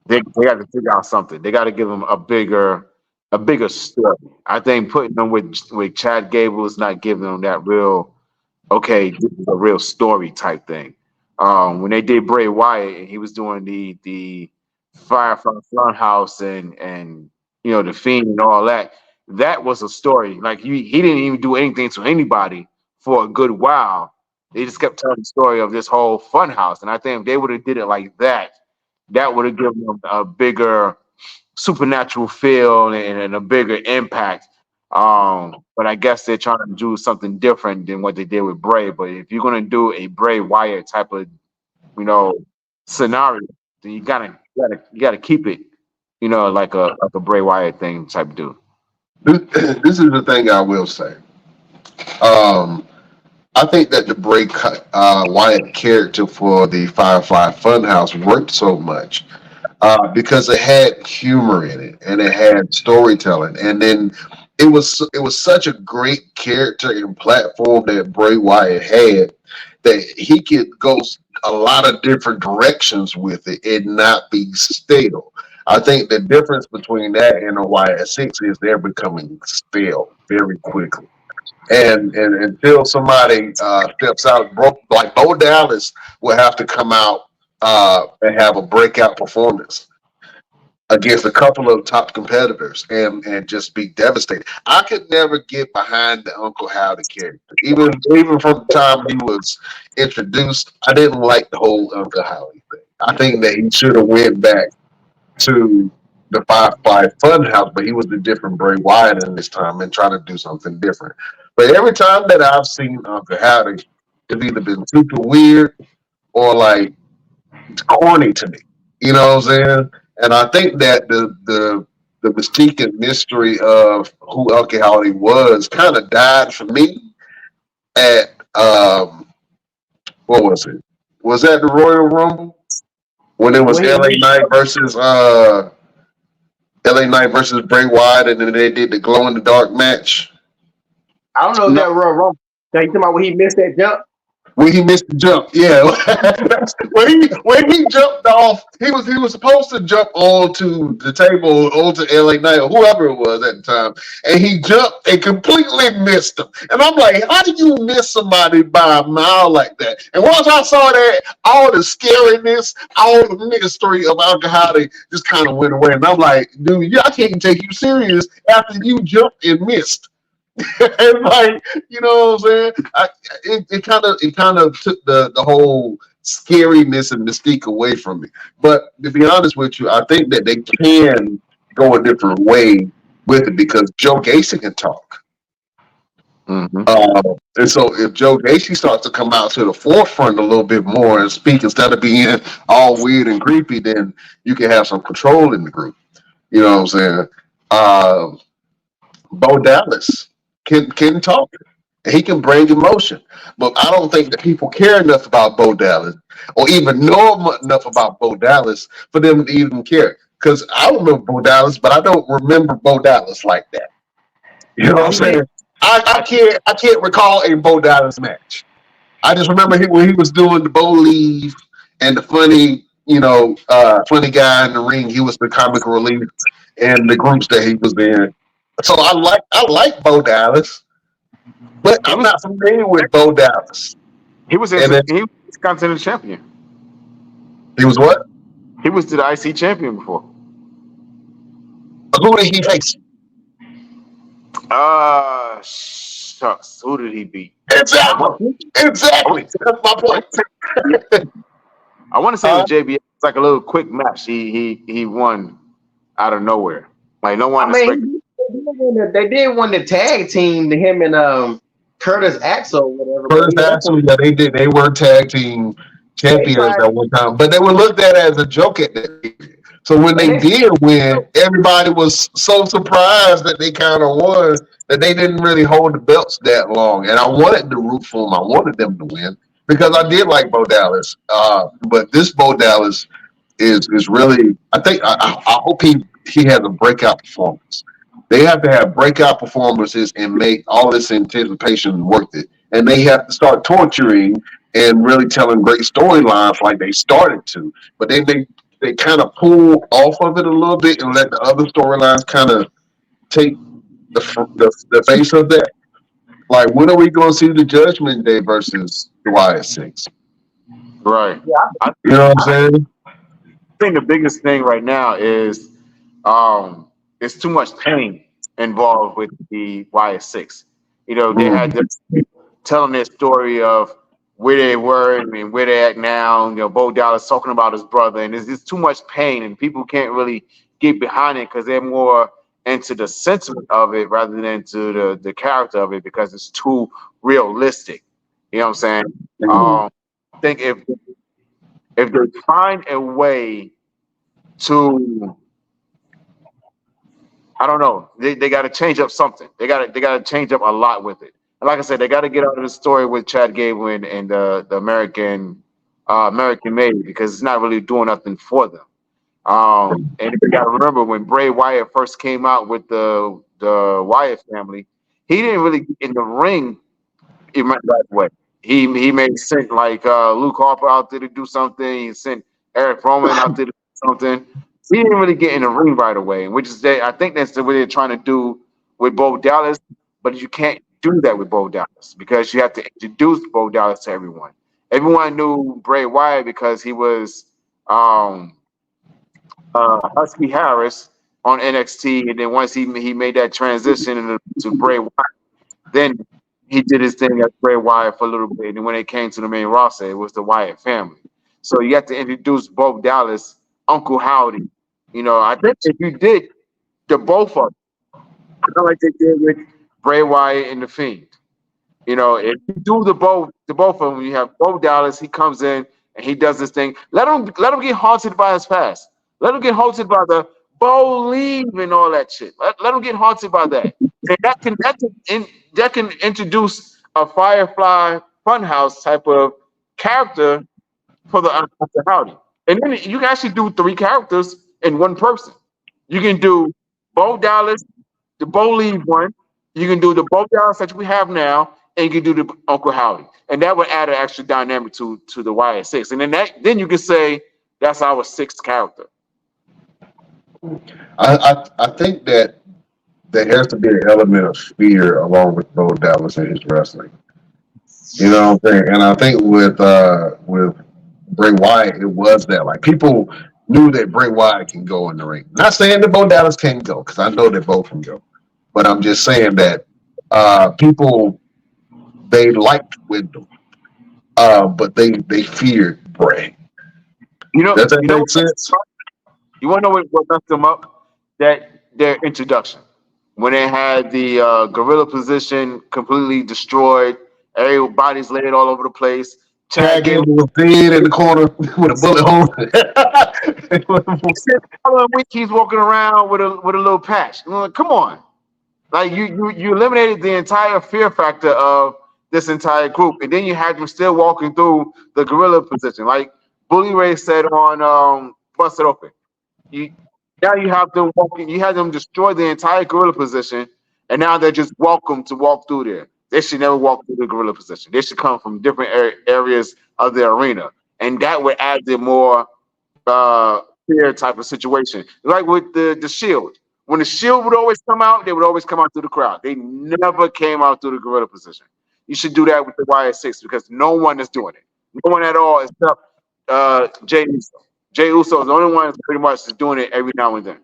they got to figure out something. They got to give them a bigger story. I think putting them with Chad Gable is not giving them that real, okay, this is a real story type thing. When they did Bray Wyatt and he was doing the Firefly Funhouse and you know the Fiend and all that, that was a story. Like he didn't even do anything to anybody for a good while, They just kept telling the story of this whole fun house. And I think if they would have did it like that, that would have given them a bigger supernatural feel and a bigger impact. But I guess they're trying to do something different than what they did with Bray. But if you're gonna do a Bray Wyatt type of, scenario, then you gotta keep it, like a Bray Wyatt thing type deal. This is the thing I will say. I think that the Bray Wyatt character for the Firefly Funhouse worked so much because it had humor in it and it had storytelling, and then it was such a great character and platform that Bray Wyatt had that he could go a lot of different directions with it and not be stale. I think the difference between that and the Wyatt Six is they're becoming stale very quickly. And until somebody steps out, like Bo Dallas will have to come out and have a breakout performance against a couple of top competitors and just be devastated. I could never get behind the Uncle Howdy character. Even from the time he was introduced, I didn't like the whole Uncle Howdy thing. I think that he should have went back to the Firefly Funhouse, but he was the different Bray Wyatt in this time and trying to do something different. But every time that I've seen Uncle Howdy, it's either been super weird or like it's corny to me. You know what I'm saying? And I think that the mystique and mystery of who Uncle Howdy was kind of died for me at what was it? Was that the Royal Rumble when it was LA Knight versus Bray Wyatt, and then they did the glow in the dark match? I don't know if that Royal Rumble. Now you talking about when he missed that jump? When he missed the jump, yeah. when he jumped off, he was supposed to jump onto the table, onto LA Knight or whoever it was at the time, and he jumped and completely missed him. And I'm like, how did you miss somebody by a mile like that? And once I saw that, all the scariness, all the mystery of Uncle Howdy just kind of went away. And I'm like, dude, I can't take you serious after you jumped and missed. And like, you know what I'm saying? It kind of took the whole scariness and mystique away from me. But to be honest with you, I think that they can go a different way with it because Joe Gacy can talk. Mm-hmm. And so if Joe Gacy starts to come out to the forefront a little bit more and speak instead of being all weird and creepy, then you can have some control in the group. You know what I'm saying? Bo Dallas can talk. He can bring emotion. But I don't think that people care enough about Bo Dallas or even know enough about Bo Dallas for them to even care. Because I remember Bo Dallas, but I don't remember Bo Dallas like that. You know what I'm saying? I can't recall a Bo Dallas match. I just remember when he was doing the Bo Leave and the funny, funny guy in the ring. He was the comic relief and the groups that he was in. So I like Bo Dallas, but I'm not familiar with Bo Dallas. He was Continental champion. He was what? He was the IC champion before. Who did he face? Shucks. Who did he beat? Exactly. That's my point. I want to say it was JBL. It's like a little quick match. He won out of nowhere. Like no one expected. They did win the tag team to him and Curtis Axel, whatever. Curtis Axel, yeah, they did. They were tag team champions at one time, but they were looked at as a joke at that period. So when they did win, everybody was so surprised that they kind of won that they didn't really hold the belts that long. And I wanted to root for them. I wanted them to win because I did like Bo Dallas. But this Bo Dallas is really. I hope he has a breakout performance. They have to have breakout performances and make all this anticipation worth it. And they have to start torturing and really telling great storylines like they started to. But then they kind of pull off of it a little bit and let the other storylines kind of take the face of that. Like, when are we going to see the Judgment Day versus the Wyatt Six? Right. Yeah. You know what I'm saying? I think the biggest thing right now is there's too much pain involved with the Wyatt Six. They had this telling their story of where they were and where they're at now. You know, Bo Dallas talking about his brother, and there's just too much pain, and people can't really get behind it because they're more into the sentiment of it rather than into the character of it because it's too realistic. You know what I'm saying? I think if they find a way to, I don't know, they got to change up something. They got to change up a lot with it. And like I said, they got to get out of the story with Chad Gable and the American made because it's not really doing nothing for them. And you got to remember when Bray Wyatt first came out with the Wyatt family, he didn't really get in the ring right away. He made sent like Luke Harper out there to do something. He sent Eric Roman out there to do something. He didn't really get in the ring right away, which is I think that's the way they're trying to do with Bo Dallas. But you can't do that with Bo Dallas because you have to introduce Bo Dallas to everyone. Everyone knew Bray Wyatt because he was Husky Harris on NXT, and then once he made that transition to Bray Wyatt, then he did his thing as Bray Wyatt for a little bit, and when it came to the main roster, it was the Wyatt family. So you have to introduce Bo Dallas, Uncle Howdy. You know, I think if you did the both of them, kind of like they did with Bray Wyatt and the Fiend. You know, if you do the both of them, you have Bo Dallas. He comes in and he does this thing. Let him get haunted by his past. Let him get haunted by the Bo leave and all that shit. Let him get haunted by that. And that can introduce a Firefly Funhouse type of character for the Uncle Howdy. And then you can actually do 3 characters in one person. You can do Bo Dallas, the Bo leave one. You can do the Bo Dallas that we have now, and you can do the Uncle Howdy. And that would add an extra dynamic to the Wyatt Six. And then you can say that's our 6th character. I think that there has to be an element of fear along with Bo Dallas and his wrestling. You know what I'm saying? And I think with Bray Wyatt, it was that like people knew that Bray Wyatt can go in the ring. Not saying that Bo Dallas can't go, because I know that both can go. But I'm just saying that people, they liked Wyndham, but they feared Bray. You know, Does that make sense? You want to know what messed them up? That their introduction. When they had the gorilla position completely destroyed, everybody's laid all over the place. Chad Gable was dead in the corner with a bullet hole. Following week, he's walking around with a little patch. Like, come on, like you eliminated the entire fear factor of this entire group, and then you had them still walking through the gorilla position, like Bully Ray said on Busted Open. Now you have them walking. You had them destroy the entire gorilla position, and now they're just welcome to walk through there. They should never walk through the gorilla position. They should come from different areas of the arena, and that would add the more fair type of situation. Like with the Shield, when the Shield would always come out, they would always come out through the crowd. They never came out through the gorilla position. You should do that with the Wyatt Six because no one is doing it. No one at all except Jey Uso. Jey Uso is the only one that's pretty much is doing it every now and then.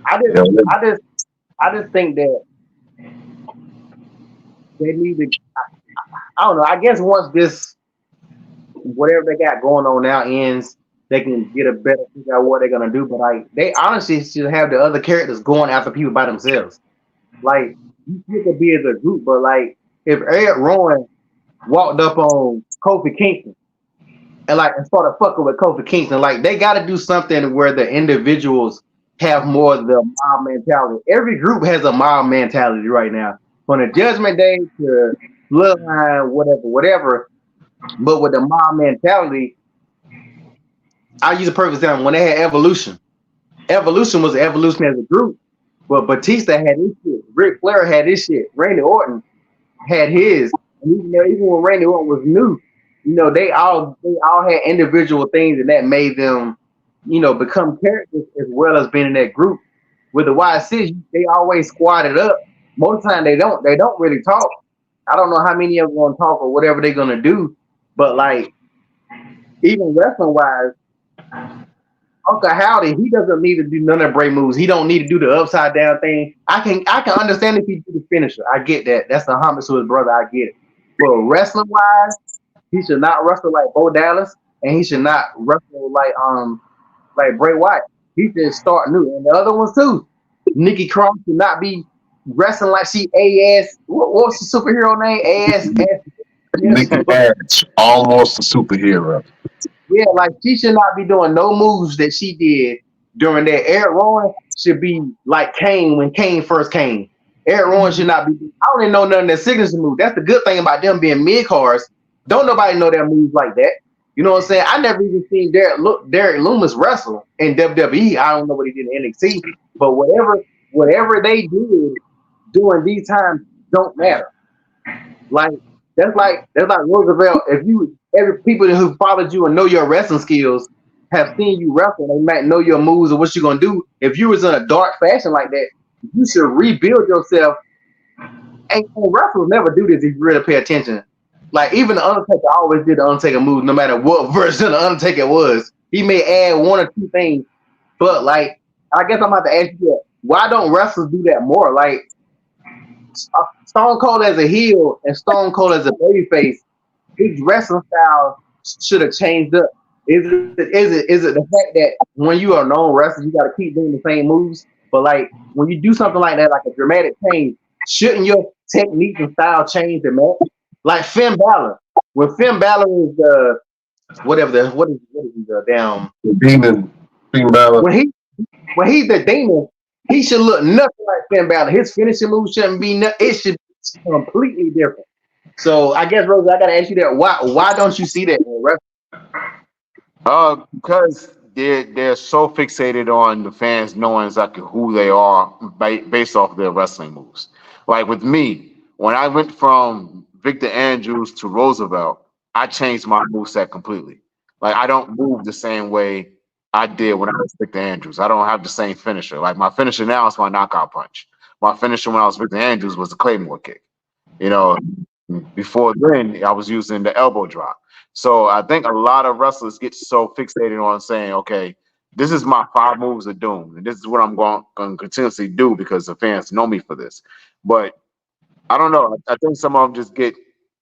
I just think that they need to. I don't know. I guess once this, whatever they got going on now ends, they can get a better figure out what they're gonna do. But like, they honestly should have the other characters going after people by themselves. Like, you could be as a group, but like, if Eric Rowan walked up on Kofi Kingston and started fucking with Kofi Kingston, like they got to do something where the individuals have more of the mob mentality. Every group has a mob mentality right now, from the Judgment Day to Bloodline, whatever. But with the mob mentality, I'll use a perfect example. When they had Evolution was an evolution as a group, but Batista had his shit, Ric Flair had his shit, Randy Orton had his, and even when Randy Orton was new, they all had individual things, and that made them, become characters as well as being in that group. With the Wyatt Six, they always squatted up. Most of the time, they don't really talk. I don't know how many of them going to talk or whatever they're going to do, but like, even wrestling wise, Uncle Howdy, he doesn't need to do none of Bray moves. He don't need to do the upside down thing. I can understand if he do the finisher. I get that. That's the homage to his brother. I get it. but wrestling wise, he should not wrestle like Bo Dallas, and he should not wrestle like Bray Wyatt. He should start new. And the other ones too. Nikki Cross should not be wrestling like she AS. What's the superhero name? AS. Nikki Ash, almost a superhero. Yeah, like she should not be doing no moves that she did during that. Eric Rowan should be like Kane when Kane first came. Eric Rowan should not be. I don't even know none of their signature moves. That's the good thing about them being mid cards. Don't nobody know their moves like that. You know what I'm saying? I never even seen Derek Loomis wrestle in WWE. I don't know what he did in NXT, but whatever they did during these times don't matter. Like that's like Roosevelt. If every people who followed you and know your wrestling skills have seen you wrestle, they might know your moves and what you're gonna do. If you was in a dark fashion like that, you should rebuild yourself. And wrestlers never do this if you really pay attention. Like even the Undertaker always did the Undertaker move, no matter what version the Undertaker was. He may add one or two things, but like I guess I'm about to ask you that. Why don't wrestlers do that more? Like Stone Cold as a heel and Stone Cold as a babyface, his wrestling style should have changed up. Is it the fact that when you are a known wrestler, you got to keep doing the same moves? But like when you do something like that, like a dramatic change, shouldn't your technique and style change to match? Like Finn Balor, when Finn Balor is what is the damn Demon Finn Balor. when he's the demon, he should look nothing like Finn Balor. His finishing move shouldn't be it should be completely different. So I guess Rose, I gotta ask you that. Why don't you see that in wrestling? Because they're so fixated on the fans knowing exactly who they are based off their wrestling moves. Like with me, when I went from Victor Andrews to Roosevelt, I changed my moveset completely. Like I don't move the same way I did when I was Victor Andrews. I don't have the same finisher. Like my finisher now is my knockout punch. My finisher when I was Victor Andrews was the Claymore kick. You know, before then I was using the elbow drop. So I think a lot of wrestlers get so fixated on saying, okay, this is my 5 moves of doom, and this is what I'm going to continuously do because the fans know me for this. But I don't know. I think some of them just get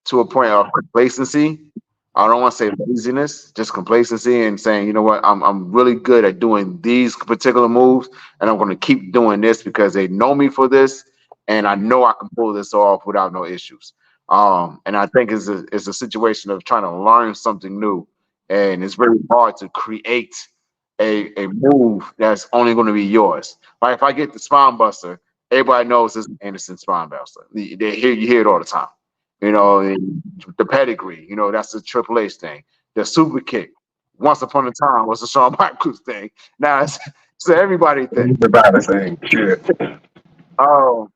to a point of complacency. I don't want to say laziness, just complacency and saying, you know what, I'm really good at doing these particular moves, and I'm going to keep doing this because they know me for this, and I know I can pull this off without no issues. And I think it's a situation of trying to learn something new, and it's very hard to create a move that's only going to be yours. Like if I get the spine buster, everybody knows this is Anderson spine buster. You hear it all the time. You know, the pedigree, you know, that's the Triple H thing. The super kick, once upon a time, was the Shawn Michaels thing. Now it's everybody thing. Everybody saying shit.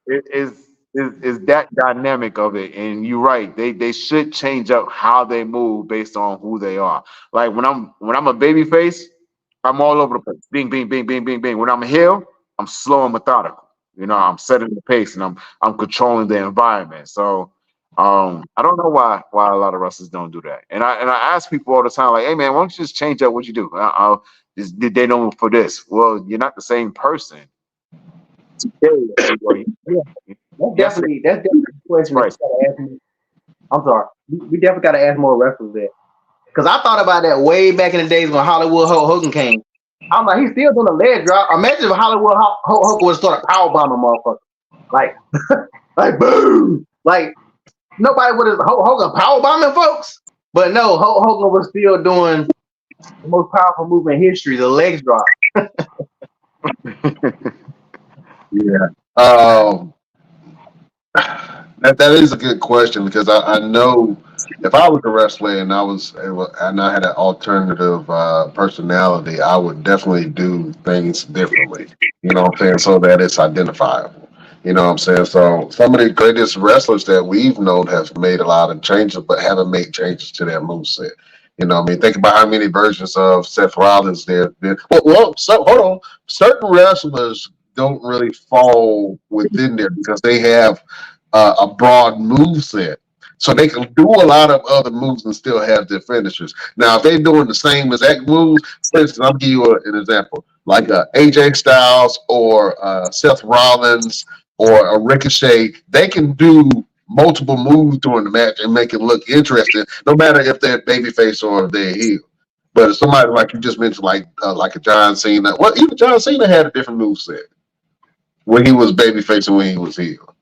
It is that dynamic of it, and you're right. They should change up how they move based on who they are. Like when I'm a baby face, I'm all over the place. Bing, bing, bing, bing, bing, bing. When I'm a heel, I'm slow and methodical. You know, I'm setting the pace and I'm controlling the environment. So I don't know why a lot of wrestlers don't do that. And I ask people all the time, like, hey man, why don't you just change up what you do? Did they know for this? Well, you're not the same person. That's definitely a question. Right. I'm sorry. We definitely got to ask more wrestlers that. Because I thought about that way back in the days when Hollywood Hulk Hogan came. I'm like, he's still doing a leg drop. Imagine if Hollywood Hulk Hogan would start powerbombing motherfucker. Like, like boom. Like, nobody would have Hulk Hogan powerbombing folks. But no, Hulk Hogan was still doing the most powerful move in history, the leg drop. Yeah. That is a good question because I know if I was a wrestler and I had an alternative personality, I would definitely do things differently. You know what I'm saying? So that it's identifiable. You know what I'm saying? So some of the greatest wrestlers that we've known have made a lot of changes, but haven't made changes to their moveset. You know what I mean? Think about how many versions of Seth Rollins there have been. Well, so hold on. Certain wrestlers don't really fall within there because they have a broad move set. So they can do a lot of other moves and still have their finishers. Now, if they're doing the same exact moves, for instance, I'll give you an example. Like AJ Styles or Seth Rollins or a Ricochet, they can do multiple moves during the match and make it look interesting, no matter if they're babyface or if they're heel. But if somebody like you just mentioned, like a John Cena, well, even John Cena had a different move set when he was babyface and when he was heel.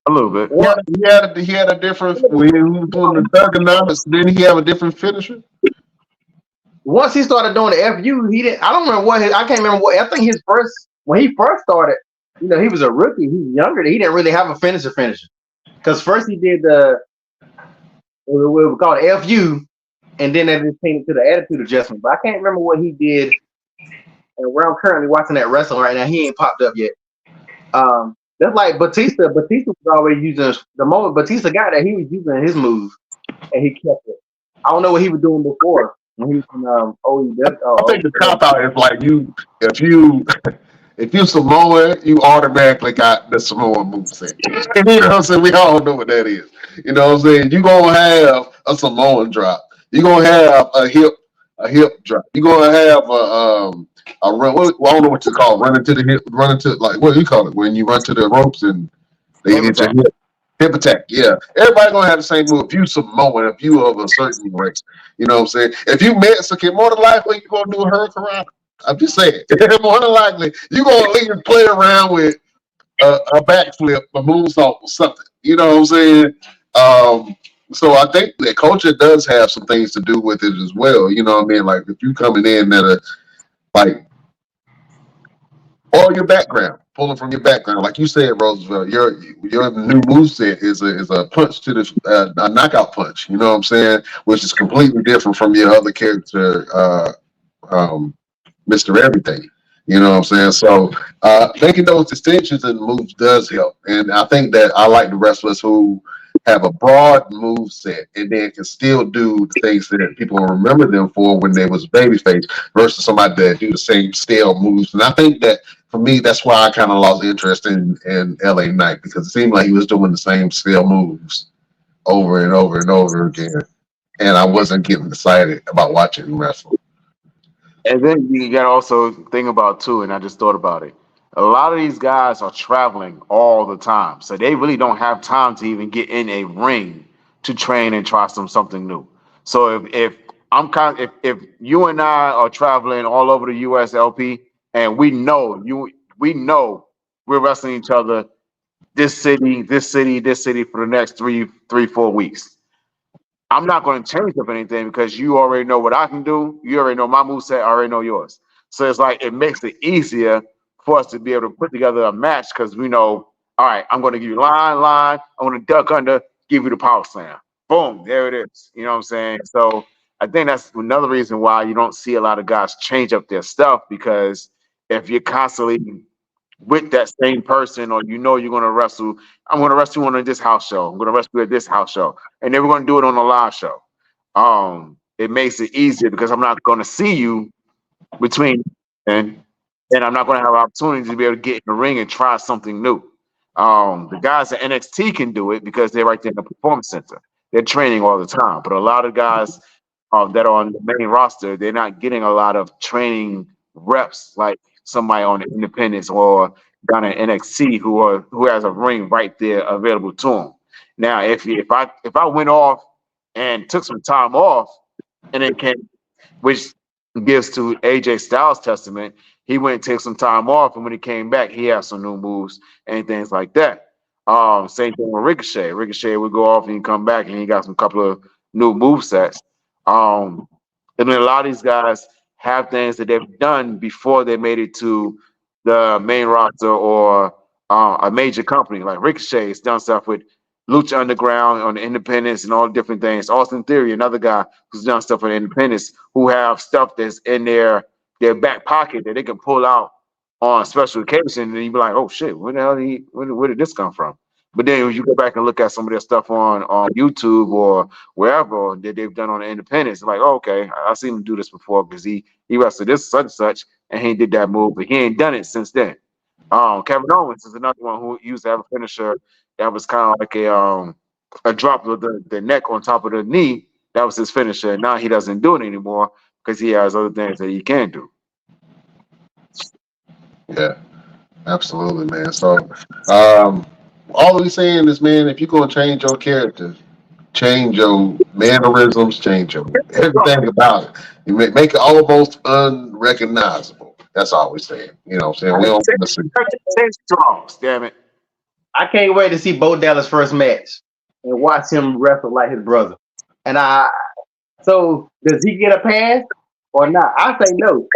A little bit. He had a different when he was doing the Thugonomics. Didn't he have a different finisher? Once he started doing the FU, he didn't. I don't remember I can't remember what. I think when he first started, he was a rookie. He was younger. He didn't really have a finisher. Because first he did what we call it FU, and then they just changed it to the attitude adjustment. But I can't remember what he did. And where I'm currently watching that wrestling right now, he ain't popped up yet. That's like Batista. Batista was always using the moment Batista got that, he was using his move, and he kept it. I don't know what he was doing before when he was in OEW. I think the cop out is like if you Samoan, you automatically got the Samoan moveset. You know what I'm saying? We all know what that is. You know what I'm saying? You're gonna have a Samoan drop. You're gonna have a hip drop. You're gonna have a run. Well, I don't know what you call it, running to the hip, running to like what do you call it when you run to the ropes and they hit your hip. Hip attack, yeah. Everybody gonna have the same move. If you Samoan, if you of a certain race, you know what I'm saying? If you Mexican, more than likely you're gonna do a hurricane. I'm just saying, more than likely you're gonna at least play around with a backflip, a moonsault, or something. You know what I'm saying? So I think that culture does have some things to do with it as well. You know what I mean? Like if you coming in at a like or your background, pulling from your background, like you said, Roosevelt, your new moveset is a punch to the a knockout punch. You know what I'm saying? Which is completely different from your other character, Mr. Everything. You know what I'm saying? So making those distinctions and moves does help, and I think that I like the wrestlers who have a broad move set and then can still do the things that people will remember them for when they was babyface versus somebody that do the same stale moves. And I think that for me, that's why I kind of lost interest in LA Knight, because it seemed like he was doing the same stale moves over and over and over again. And I wasn't getting excited about watching him wrestle. And then you got to also think about too, and I just thought about it. A lot of these guys are traveling all the time, so they really don't have time to even get in a ring to train and try something new. So if you and I are traveling all over the U.S. LP, and we know we're wrestling each other this city for the next 4 weeks. I'm not going to change up anything because you already know what I can do. You already know my moveset. I already know yours. So it's like it makes it easier for us to be able to put together a match because we know, all right, I'm going to give you line. I'm going to duck under, give you the power slam. Boom, there it is. You know what I'm saying? So I think that's another reason why you don't see a lot of guys change up their stuff, because if you're constantly with that same person, or you're going to wrestle, I'm going to wrestle you on this house show. I'm going to wrestle you at this house show. And then we're going to do it on a live show. It makes it easier because I'm not going to see you between and I'm not going to have an opportunity to be able to get in the ring and try something new. The guys at NXT can do it because they're right there in the performance center. They're training all the time. But a lot of guys that are on the main roster, they're not getting a lot of training reps like somebody on the independents or down at NXT who has a ring right there available to them. Now, if I went off and took some time off, and it can, which gives to AJ Styles' testament, he went and took some time off, and when he came back, he had some new moves and things like that. Same thing with Ricochet. Ricochet would go off and he'd come back and he got some couple of new move sets. And then a lot of these guys have things that they've done before they made it to the main roster or a major company. Like Ricochet has done stuff with Lucha Underground on the independents and all different things. Austin Theory, another guy who's done stuff on the independents, who have stuff that's in their back pocket that they can pull out on special occasion, and you be like, oh shit, where the hell where did this come from? But then when you go back and look at some of their stuff on YouTube or wherever that they've done on the independents, like, oh, okay, I've seen him do this before because he wrestled this such and such, and he did that move, but he ain't done it since then. Kevin Owens is another one who used to have a finisher that was kind of like a drop of the neck on top of the knee. That was his finisher. Now he doesn't do it anymore because he has other things that he can do. Yeah, absolutely, man. So All we're saying is, man, if you're gonna change your character, change your mannerisms, change your everything about it. You make it almost unrecognizable. That's all we're saying. You know what I'm saying? We don't want to see. Say Strong's, damn it. I can't wait to see Bo Dallas' first match and watch him wrestle like his brother. And so does he get a pass or not? I say no.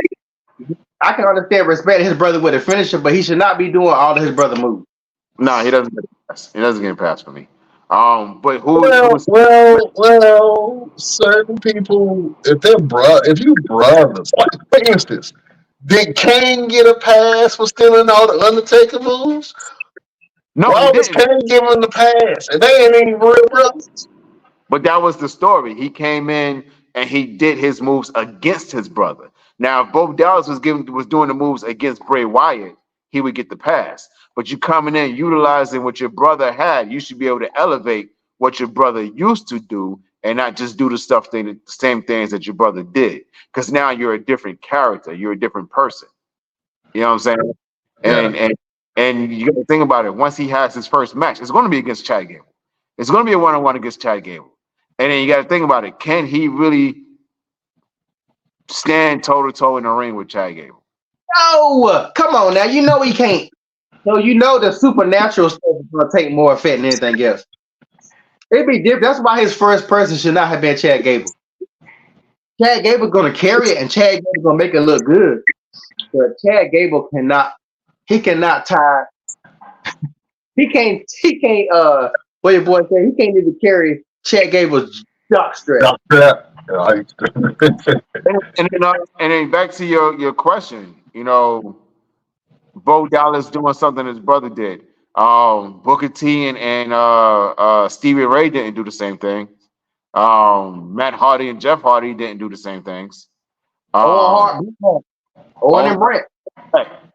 I can understand respect his brother with a finisher, but he should not be doing all of his brother moves. No, he doesn't get a pass. He doesn't get a pass for me. But Certain people, if you brothers, like for instance, did Kane get a pass for stealing all the Undertaker moves? no, Why he was didn't. Kane giving the pass? And they ain't any real brothers. But that was the story. He came in and he did his moves against his brother. Now, if Bo Dallas was doing the moves against Bray Wyatt, he would get the pass. But you coming in utilizing what your brother had, you should be able to elevate what your brother used to do and not just do the same things that your brother did. Because now you're a different character, you're a different person. You know what I'm saying? And Yeah. and you got to think about it. Once he has his first match, it's going to be against Chad Gable. It's going to be a one-on-one against Chad Gable. And then you got to think about it. Can he really stand toe-to-toe in the ring with Chad Gable? No, come on now. You know he can't. So you know the supernatural stuff is going to take more effect than anything else. It'd be different. That's why his first person should not have been Chad Gable. Chad Gable's going to carry it, and Chad Gable's going to make it look good. But Chad Gable cannot. He cannot tie. He can't. What your boy said. He can't even carry Chad Gable's jock strap. And then back to your question, Bo Dallas doing something his brother did. Booker T and Stevie Ray didn't do the same thing. Matt Hardy and Jeff Hardy didn't do the same things. Owen and Brett.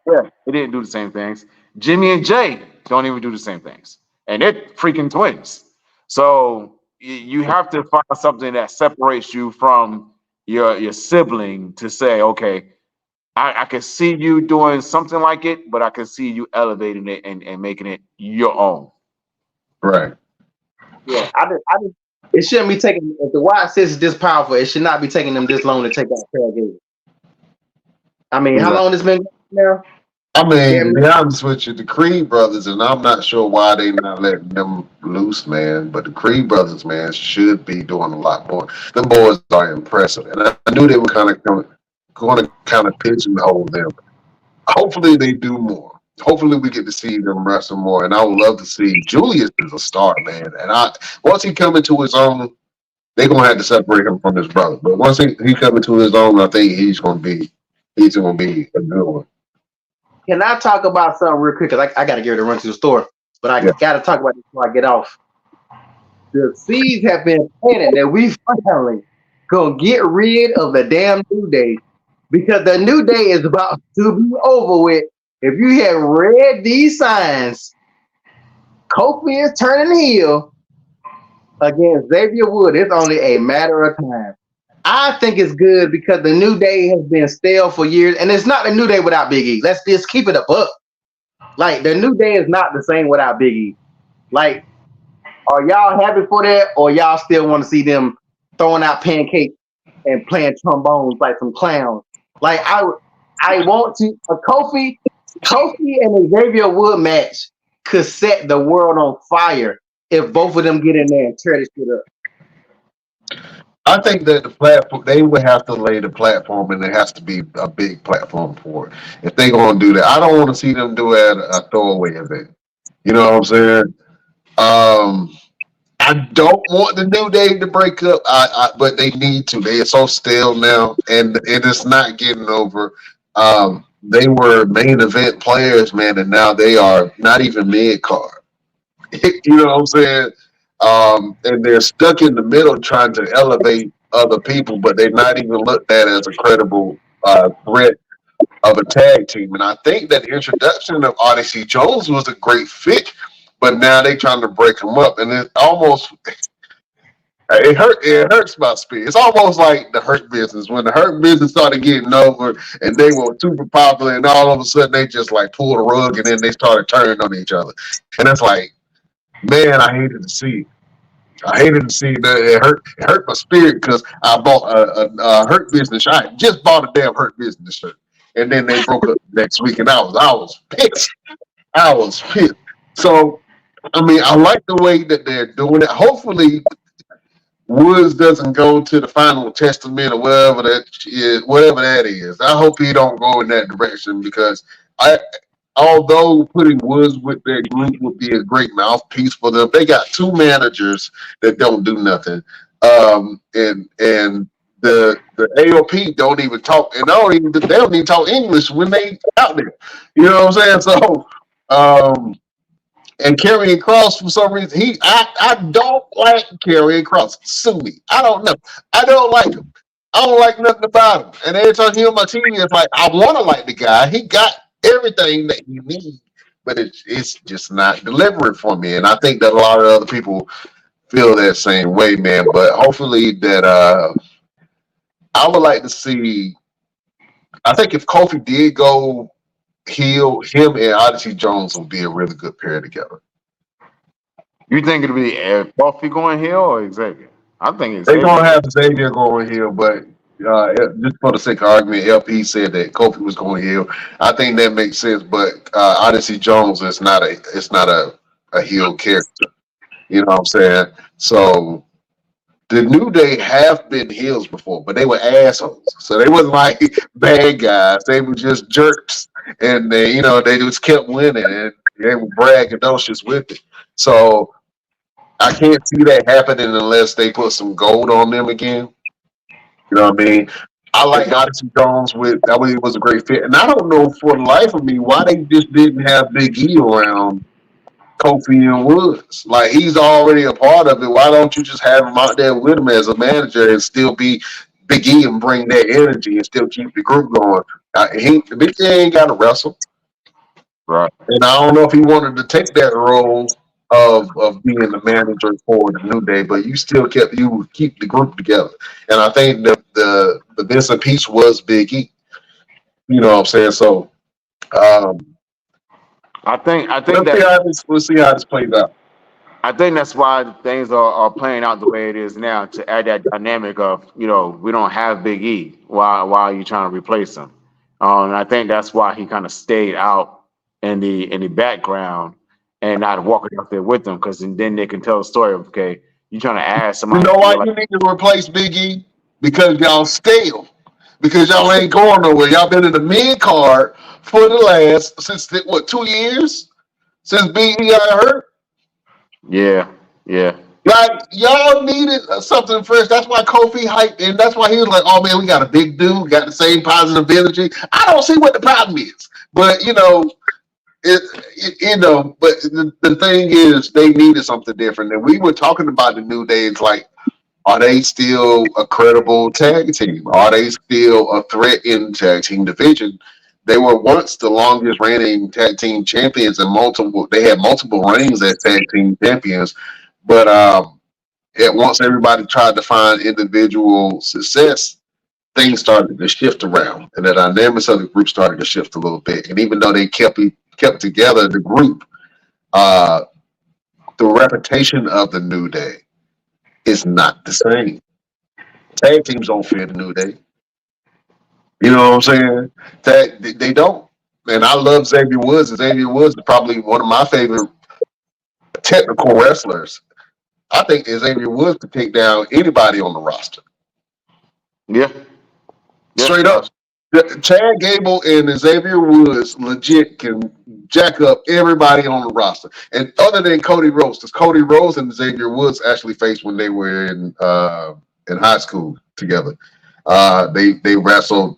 Yeah, they didn't do the same things. Jimmy and Jay don't even do the same things, and they're freaking twins. So you have to find something that separates you from your sibling to say, okay, I can see you doing something like it, but I can see you elevating it and making it your own. Right. Yeah, it shouldn't be taking. If the Wyatt Six is this powerful, it should not be taking them this long to take out Chad Gable. I mean, how long has been now? I mean, to be honest with you, the Creed brothers, and I'm not sure why they not letting them loose, man. But the Creed brothers, man, should be doing a lot more. Them boys are impressive, and I knew they were going to kind of pigeonhole them. Hopefully, they do more. Hopefully, we get to see them wrestle more, and I would love to see. Julius is a star, man, and once he come into his own, they're gonna have to separate him from his brother. But once he come into his own, I think he's gonna be a good one. Can I talk about something real quick? Because I got to get ready to run to the store. But I got to talk about this before I get off. The seeds have been planted that we finally going to get rid of the damn New Day. Because the New Day is about to be over with. If you have read these signs, Kofi is turning heel against Xavier Woods. It's only a matter of time. I think it's good because the New Day has been stale for years, and it's not the New Day without Big E. Let's just keep it a buck. Like, the New Day is not the same without Big E. Like, are y'all happy for that, or y'all still want to see them throwing out pancakes and playing trombones like some clowns? Like, I want to a Kofi and Xavier Woods match could set the world on fire if both of them get in there and tear this shit up. I think that the platform, they would have to lay the platform, and there has to be a big platform for it. If they're going to do that, I don't want to see them do a throwaway event. You know what I'm saying? I don't want the New Day to break up, but they need to. They are so stale now, and it is not getting over. They were main event players, man, and now they are not even mid card. You know what I'm saying? And they're stuck in the middle trying to elevate other people, but they're not even looked at as a credible threat of a tag team. And I think that the introduction of Odyssey Jones was a great fit, but now they're trying to break them up, and it hurts my spirit. It's almost like the Hurt Business. When the Hurt Business started getting over and they were super popular, and all of a sudden they just like pulled a rug and then they started turning on each other. And it's like, Man, I hated to see it. I hated to see it. It hurt my spirit because I bought a Hurt Business shirt. I just bought a damn Hurt Business shirt, and then they broke up next week, and I was pissed. I was pissed. So I mean, I like the way that they're doing it. Hopefully, Woods doesn't go to the final testament or whatever that is. I hope he don't go in that direction because I, although putting Woods with their group would be a great mouthpiece for them, they got two managers that don't do nothing, and the AOP don't even talk, and they don't even talk English when they out there. You know what I'm saying? So. And Karrion Kross, for some reason, I don't like Karrion Kross. Sue me. I don't know. I don't like him. I don't like nothing about him. And every time he on my team, it's like I want to like the guy. He got everything that he needs, but it's just not delivering for me. And I think that a lot of other people feel that same way, man. But hopefully that I would like to see. I think if Kofi did go heel, him and Odyssey Jones will be a really good pair together. You think it'll be Buffy going heel or Xavier? I think They're Xavier. gonna have Xavier going heel, but just for the sake of argument, LP said that Kofi was going heel. I think that makes sense, but Odyssey Jones is not a heel character. You know what I'm saying? So the New Day have been heels before, but they were assholes. So they wasn't like bad guys. They were just jerks, and they just kept winning, and they were braggadocious with it. So I can't see that happening unless they put some gold on them again. You know what I mean? I like Odyssey Jones that way. It was a great fit, and I don't know for the life of me why they just didn't have Big E around Kofi and Woods. Like he's already a part of it. Why don't you just have him out there with him as a manager and still be Big E and bring that energy and still keep the group going? The Big E ain't got to wrestle, Right. and I don't know if he wanted to take that role of being the manager for the New Day, but you keep the group together. And I think the missing piece was Big E. You know what I'm saying? So I think let's see how this plays out. I think that's why things are playing out the way it is now to add that dynamic of we don't have Big E. Why are you trying to replace him? And I think that's why he kind of stayed out in the background and not walking up there with them, because then they can tell the story of, okay, you trying to add somebody. You know why you need to replace Big E? Because y'all stale. Because y'all ain't going nowhere. Y'all been in the mid card for the last since 2 years since Big E got hurt. Yeah. Like y'all needed something fresh. That's why Kofi hyped, and that's why he was like, "Oh man, we got a big dude, got the same positive energy." I don't see what the problem is, but but the thing is, they needed something different. And we were talking about the New Day. It's like, are they still a credible tag team? Are they still a threat in the tag team division? They were once the longest reigning tag team champions, and they had multiple reigns as tag team champions. But once everybody tried to find individual success, things started to shift around, and the dynamics of the group started to shift a little bit. And even though they kept together, the group, the reputation of the New Day is not the same. Tag teams don't fear the New Day. You know what I'm saying? They don't. And I love Xavier Woods. And Xavier Woods is probably one of my favorite technical wrestlers. I think Xavier Woods could take down anybody on the roster. Yeah. Straight up. Chad Gable and Xavier Woods legit can jack up everybody on the roster. And other than Cody Rhodes, because Cody Rhodes and Xavier Woods actually faced when they were in high school together. They wrestled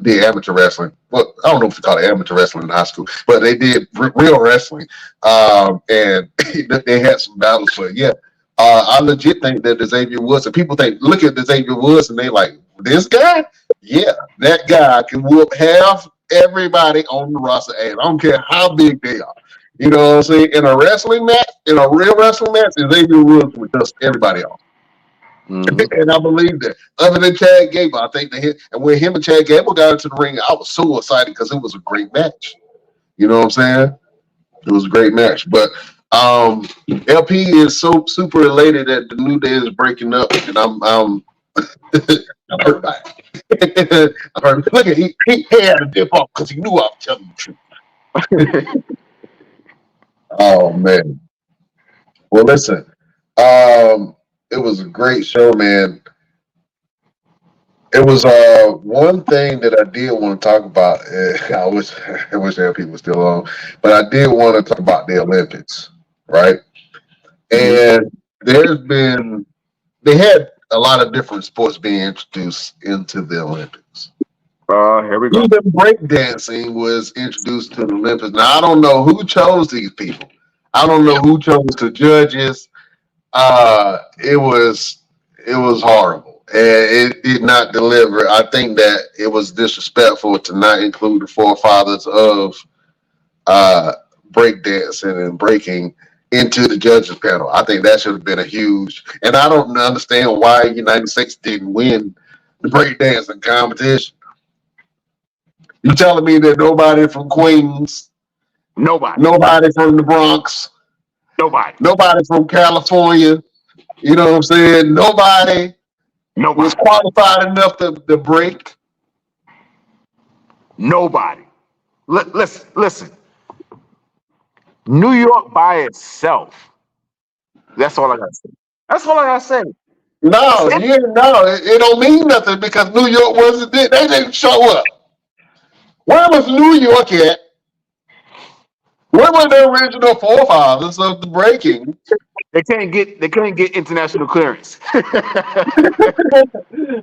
did amateur wrestling. Well, I don't know if you call it amateur wrestling in high school, but they did real wrestling. And they had some battles. But yeah, I legit think that Xavier Woods, and people look at Xavier Woods and they like, this guy? Yeah, that guy can whoop half everybody on the roster ass. I don't care how big they are. You know what I'm saying? In a wrestling match, in a real wrestling match, Xavier Woods would dust everybody off. Mm-hmm. And I believe that. Other than Chad Gable, I think and when him and Chad Gable got into the ring, I was so excited because it was a great match. You know what I'm saying? It was a great match. But LP is so super elated that the New Day is breaking up, and I'm I'm hurt by it. I'm hurt. Look at he had to dip off because he knew I was telling the truth. Oh man. Well, listen. It was a great show, man. It was one thing that I did want to talk about. I wish LP was still on, but I did want to talk about the Olympics, right? And there's been they had a lot of different sports being introduced into the Olympics. Here we go. Even breakdancing was introduced to the Olympics. Now I don't know who chose these people. I don't know who chose the judges. It was horrible, and it did not deliver. I think that it was disrespectful to not include the forefathers of breakdancing and breaking into the judges panel. I think that should have been a huge. And I don't understand why United States didn't win the breakdancing competition. You telling me that nobody from Queens, nobody from the Bronx, nobody from California, you know what I'm saying? Nobody was qualified enough to break. Nobody. Listen. New York by itself. That's all I gotta say. That's all I gotta say. No, it don't mean nothing because New York wasn't there. They didn't show up. Where was New York at? Where were the original forefathers of the breaking? They couldn't get international clearance.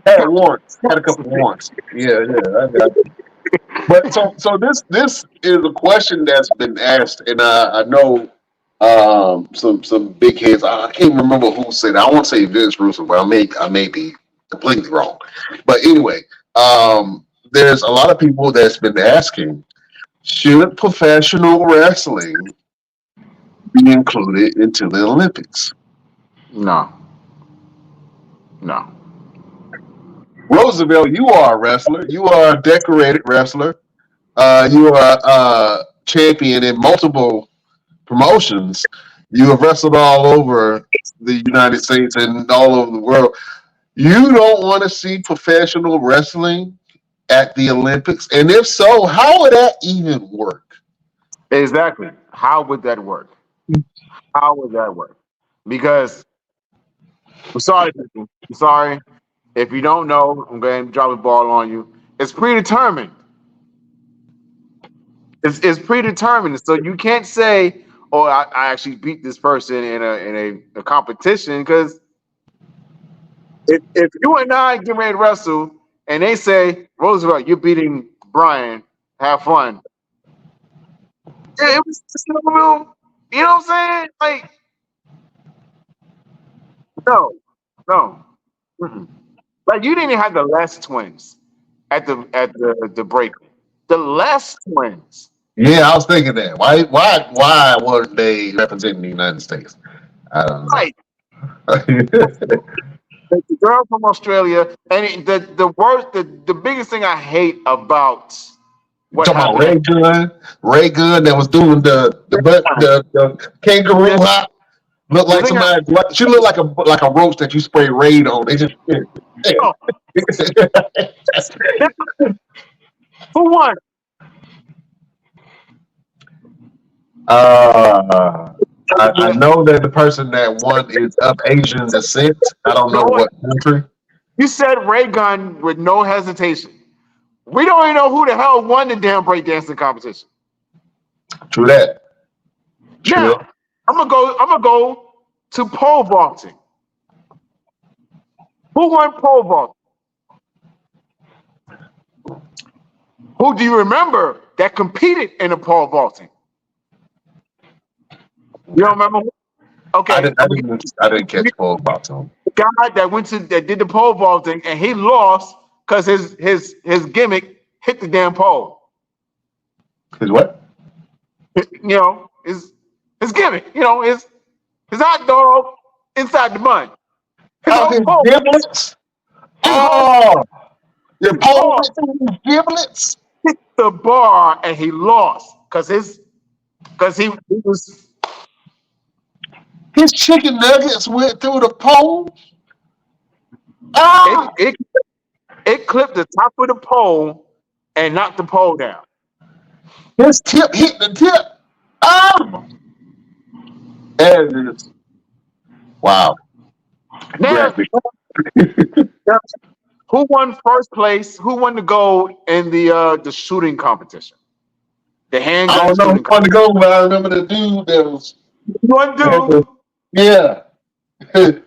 Had warrants. Had a couple of warrants. Yeah, I got it. But so this is a question that's been asked, and I know some big heads. I can't remember who said it. I won't say Vince Russo, but I may be completely wrong. But anyway, there's a lot of people that's been asking, should professional wrestling be included into the Olympics? No. Roosevelt, you are a wrestler. You are a decorated wrestler. You are a champion in multiple promotions. You have wrestled all over the United States and all over the world. You don't want to see professional wrestling at the Olympics? And if so, how would that even work? Exactly. How would that work? Because I'm sorry. If you don't know, I'm going to drop the ball on you. It's predetermined. It's predetermined. So you can't say, "Oh, I actually beat this person in a competition," because if you and I get ready to wrestle and they say, "Roosevelt, you're beating Brian. Have fun." It was just a little, you know what I'm saying? Like, no. Mm-mm. Like you didn't have the Les twins at the break. The Les twins. Yeah, I was thinking that. Why weren't they representing the United States? I don't know. Right. The girl from Australia, and the biggest thing I hate about what Talking happened. about Ray Gunn that was doing the kangaroo hop. Looked like somebody. She looked like a roach that you spray Raid on. They just. Who won? I know that the person that won is of Asian descent. I don't know what country. You said Ray Gunn with no hesitation. We don't even know who the hell won the damn breakdancing competition. True that. Now, I'm gonna go to pole vaulting. Who won pole vaulting? Who do you remember that competed in the pole vaulting? You don't remember? Okay. I didn't catch pole vaulting. The guy that did the pole vaulting and he lost because his gimmick hit the damn pole. His what? You know, his gimmick. You know, his hot dog inside the bun. His giblets. Your pole giblets. Hit the bar and he lost because he was His chicken nuggets went through the pole. Ah, It clipped the top of the pole and knocked the pole down. his tip hit the tip. Ah, and it's, wow, Now, graphic. who won first place? Who won the gold in the shooting competition? The I handgun don't know who shooting won the competition. gold, but I remember the dude that was. One dude. Yeah. He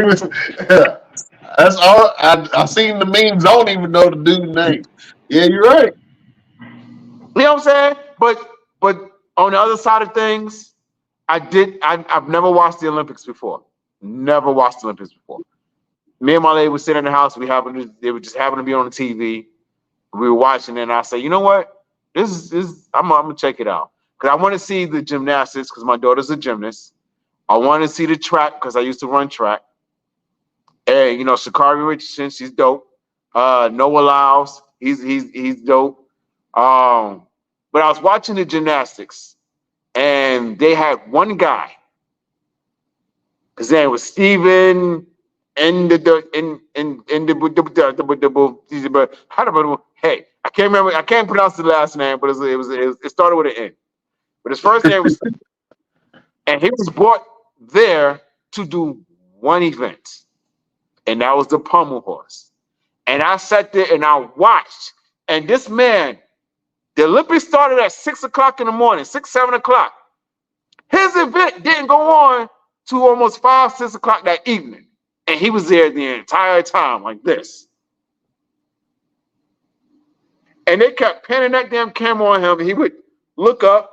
was, that's all. I seen the memes. I don't even know the dude's name. Yeah, you're right. You know what I'm saying? But on the other side of things, I've never watched the Olympics before. Never watched the Olympics before. Me and my lady would sit in the house. They would just happen to be on the TV. We were watching it, and I say, you know what? I'm gonna check it out because I want to see the gymnastics because my daughter's a gymnast. I want to see the track because I used to run track. And Shakari Richardson, she's dope. Noah Lyles, he's dope. But I was watching the gymnastics, and they had one guy. His name was Steven and hey, I can't remember. I can't pronounce the last name, but it started with an N. But his first name was, and he was brought there to do one event, and that was the pommel horse. And I sat there and I watched, and this man, the Olympics started at 6 o'clock in the morning, 6, 7 o'clock. His event didn't go on to almost 5, 6 o'clock that evening. And he was there the entire time like this. And they kept pinning that damn camera on him. He would look up,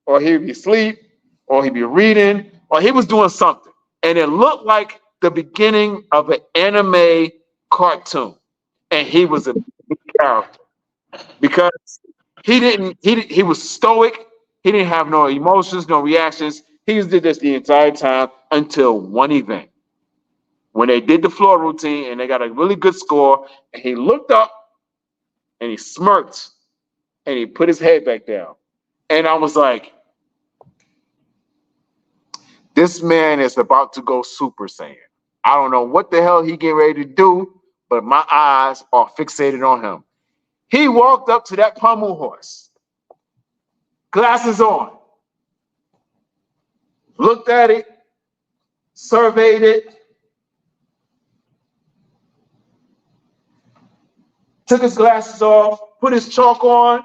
or he'd be asleep, or he'd be reading, or he was doing something. And it looked like the beginning of an anime cartoon. And he was a big character because he was stoic. He didn't have no emotions, no reactions. He just did this the entire time until one event. When they did the floor routine and they got a really good score, and he looked up and he smirked and he put his head back down. And I was like, this man is about to go Super Saiyan. I don't know what the hell he getting ready to do, but my eyes are fixated on him. He walked up to that pommel horse, glasses on, looked at it, surveyed it, took his glasses off, put his chalk on,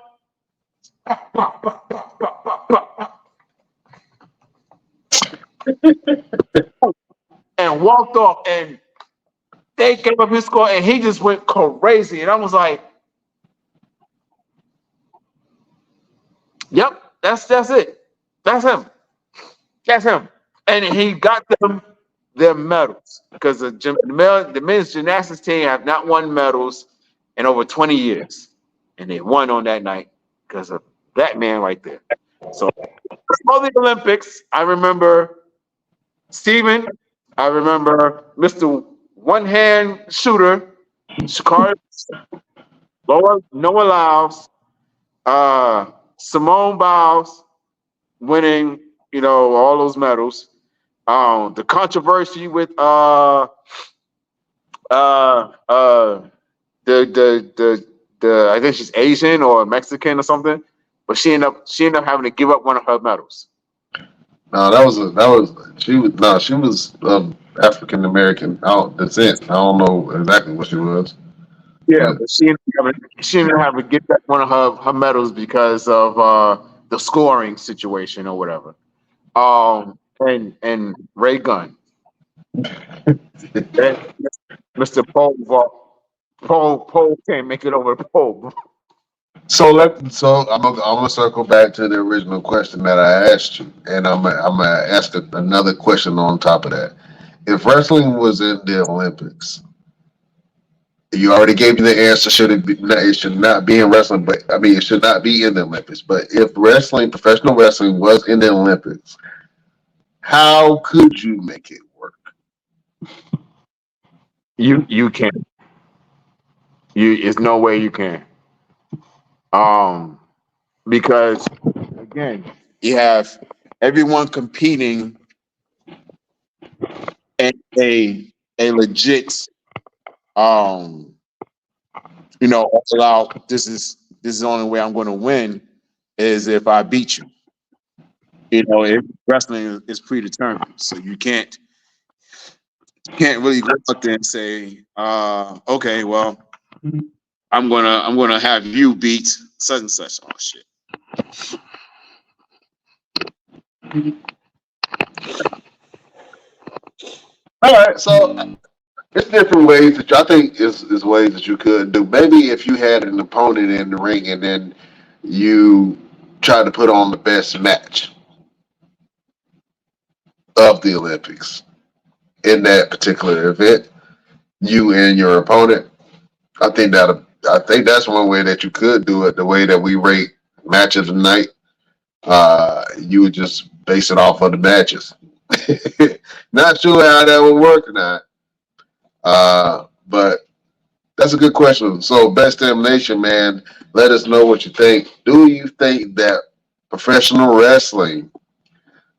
and walked off. And they gave up his score, and he just went crazy. And I was like, "Yep, that's it. That's him. That's him." And he got them their medals because the men's gymnastics team have not won medals in over 20 years, and they won on that night because of that man right there. So, all the Olympics, I remember Steven, I remember Mr. One Hand Shooter, Shakari, Noah Lyles, Simone Biles winning, all those medals. The controversy with the I think she's Asian or Mexican or something, but she ended up having to give up one of her medals. No, she was African American descent. I don't know exactly what she was. Yeah, but she ended up having to give back one of her medals because of the scoring situation or whatever. And Ray Gunn, Mr. Pole can't make it over the pole. So I'm gonna circle back to the original question that I asked you, and I'm gonna ask another question on top of that. If wrestling was in the Olympics, you already gave me the answer. It should not be in wrestling, but I mean, it should not be in the Olympics. But if professional wrestling, was in the Olympics, how could you make it work? You can't. There's no way you can. Because again, you have everyone competing in a legit all out. This is the only way I'm going to win is if I beat you. Wrestling is predetermined, so you can't really go out there and say, okay, well, I'm gonna have you beat such and such. Oh shit. All right, so it's different ways that I think is ways that you could do. Maybe if you had an opponent in the ring and then you try to put on the best match of the Olympics in that particular event, you and your opponent. I think that's one way that you could do it. The way that we rate matches of the night, you would just base it off of the matches. Not sure how that would work or not, but that's a good question. So, Best Damn Nation, man, let us know what you think. Do you think that professional wrestling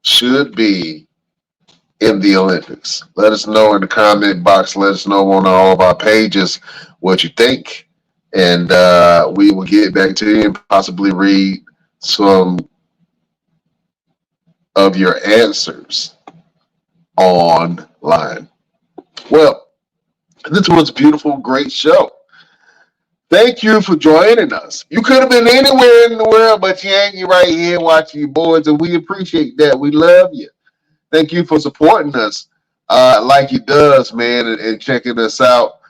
should be in the Olympics? Let us know in the comment box. Let us know on all of our pages what you think, and we will get back to you and possibly read some of your answers online. Well, this was a beautiful, great show. Thank you for joining us. You could have been anywhere in the world, but you ain't. You right here watching your boys, and we appreciate that. We love you. Thank you for supporting us like you does, man, and checking us out.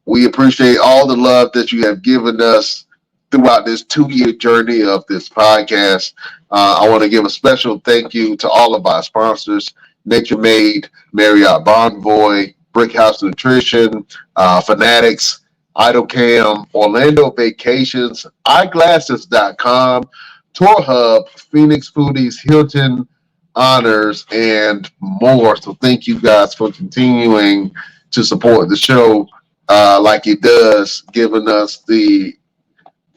We appreciate all the love that you have given us throughout this 2-year journey of this podcast. I want to give a special thank you to all of our sponsors: Nature Made, Marriott Bonvoy, Brickhouse Nutrition, Fanatics, IdleCam, Orlando Vacations, Eyeglasses.com, Tour Hub, Phoenix Foodies, Hilton Honors, and more. So thank you guys for continuing to support the show like it does, giving us the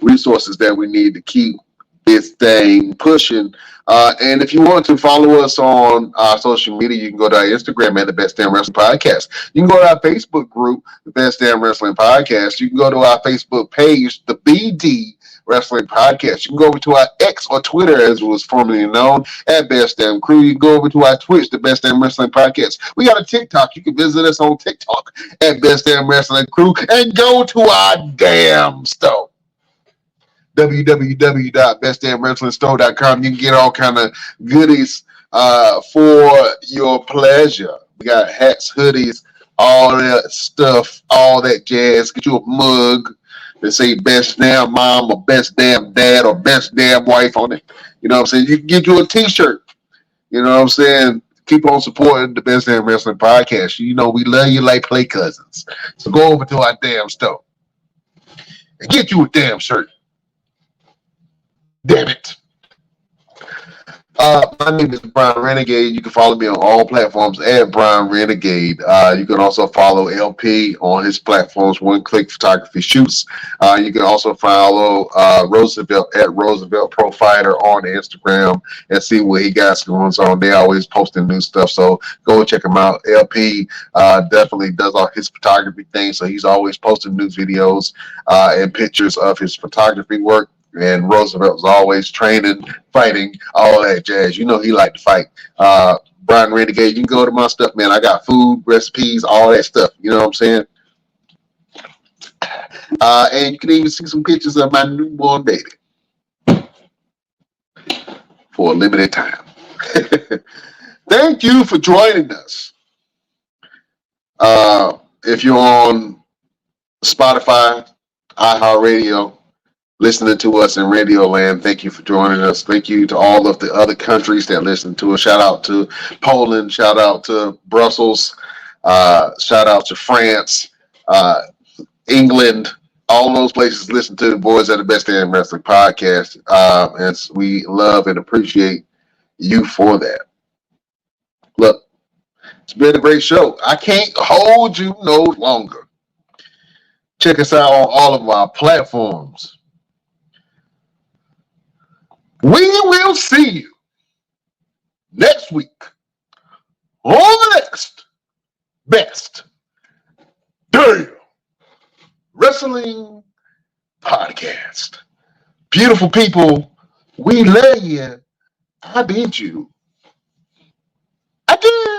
resources that we need to keep this thing pushing. And if you want to follow us on our social media, you can go to our Instagram at the Best Damn Wrestling Podcast. You can go to our Facebook group, the Best Damn Wrestling Podcast. You can go to our Facebook page, the BD Wrestling Podcast. You can go over to our X or Twitter, as it was formerly known, at Best Damn Crew. You can go over to our Twitch, the Best Damn Wrestling Podcast. We got a TikTok. You can visit us on TikTok at Best Damn Wrestling Crew, and go to our damn store, www.bestdamnwrestlingstore.com. You can get all kind of goodies for your pleasure. We got hats, hoodies, all that stuff, all that jazz. Get you a mug that say best damn mom or best damn dad or best damn wife on it. You know what I'm saying? You can get you a t-shirt. You know what I'm saying? Keep on supporting the Best Damn Wrestling Podcast. You know we love you like play cousins. So go over to our damn store and get you a damn shirt. Damn it. My name is Brian Renegade. You can follow me on all platforms at Brian Renegade. You can also follow LP on his platforms, One Click Photography Shoots. You can also follow Roosevelt at Roosevelt Pro Fighter on Instagram and see what he got going on. They're always posting new stuff, so go check him out. LP definitely does all his photography things, so he's always posting new videos and pictures of his photography work. And Roosevelt was always training, fighting, all that jazz. You know he liked to fight. Brian Renegade, you can go to my stuff, man. I got food, recipes, all that stuff. You know what I'm saying? And you can even see some pictures of my newborn baby for a limited time. Thank you for joining us. If you're on Spotify, iHeartRadio, listening to us in Radio Land, thank you for joining us. Thank you to all of the other countries that listen to us. Shout out to Poland. Shout out to Brussels. Shout out to France, England. All those places listen to the boys at the Best Damn Wrestling Podcast. And we love and appreciate you for that. Look, it's been a great show. I can't hold you no longer. Check us out on all of our platforms. We will see you next week on the next best damn wrestling podcast. Beautiful people, we love you. I bid you. Adieu.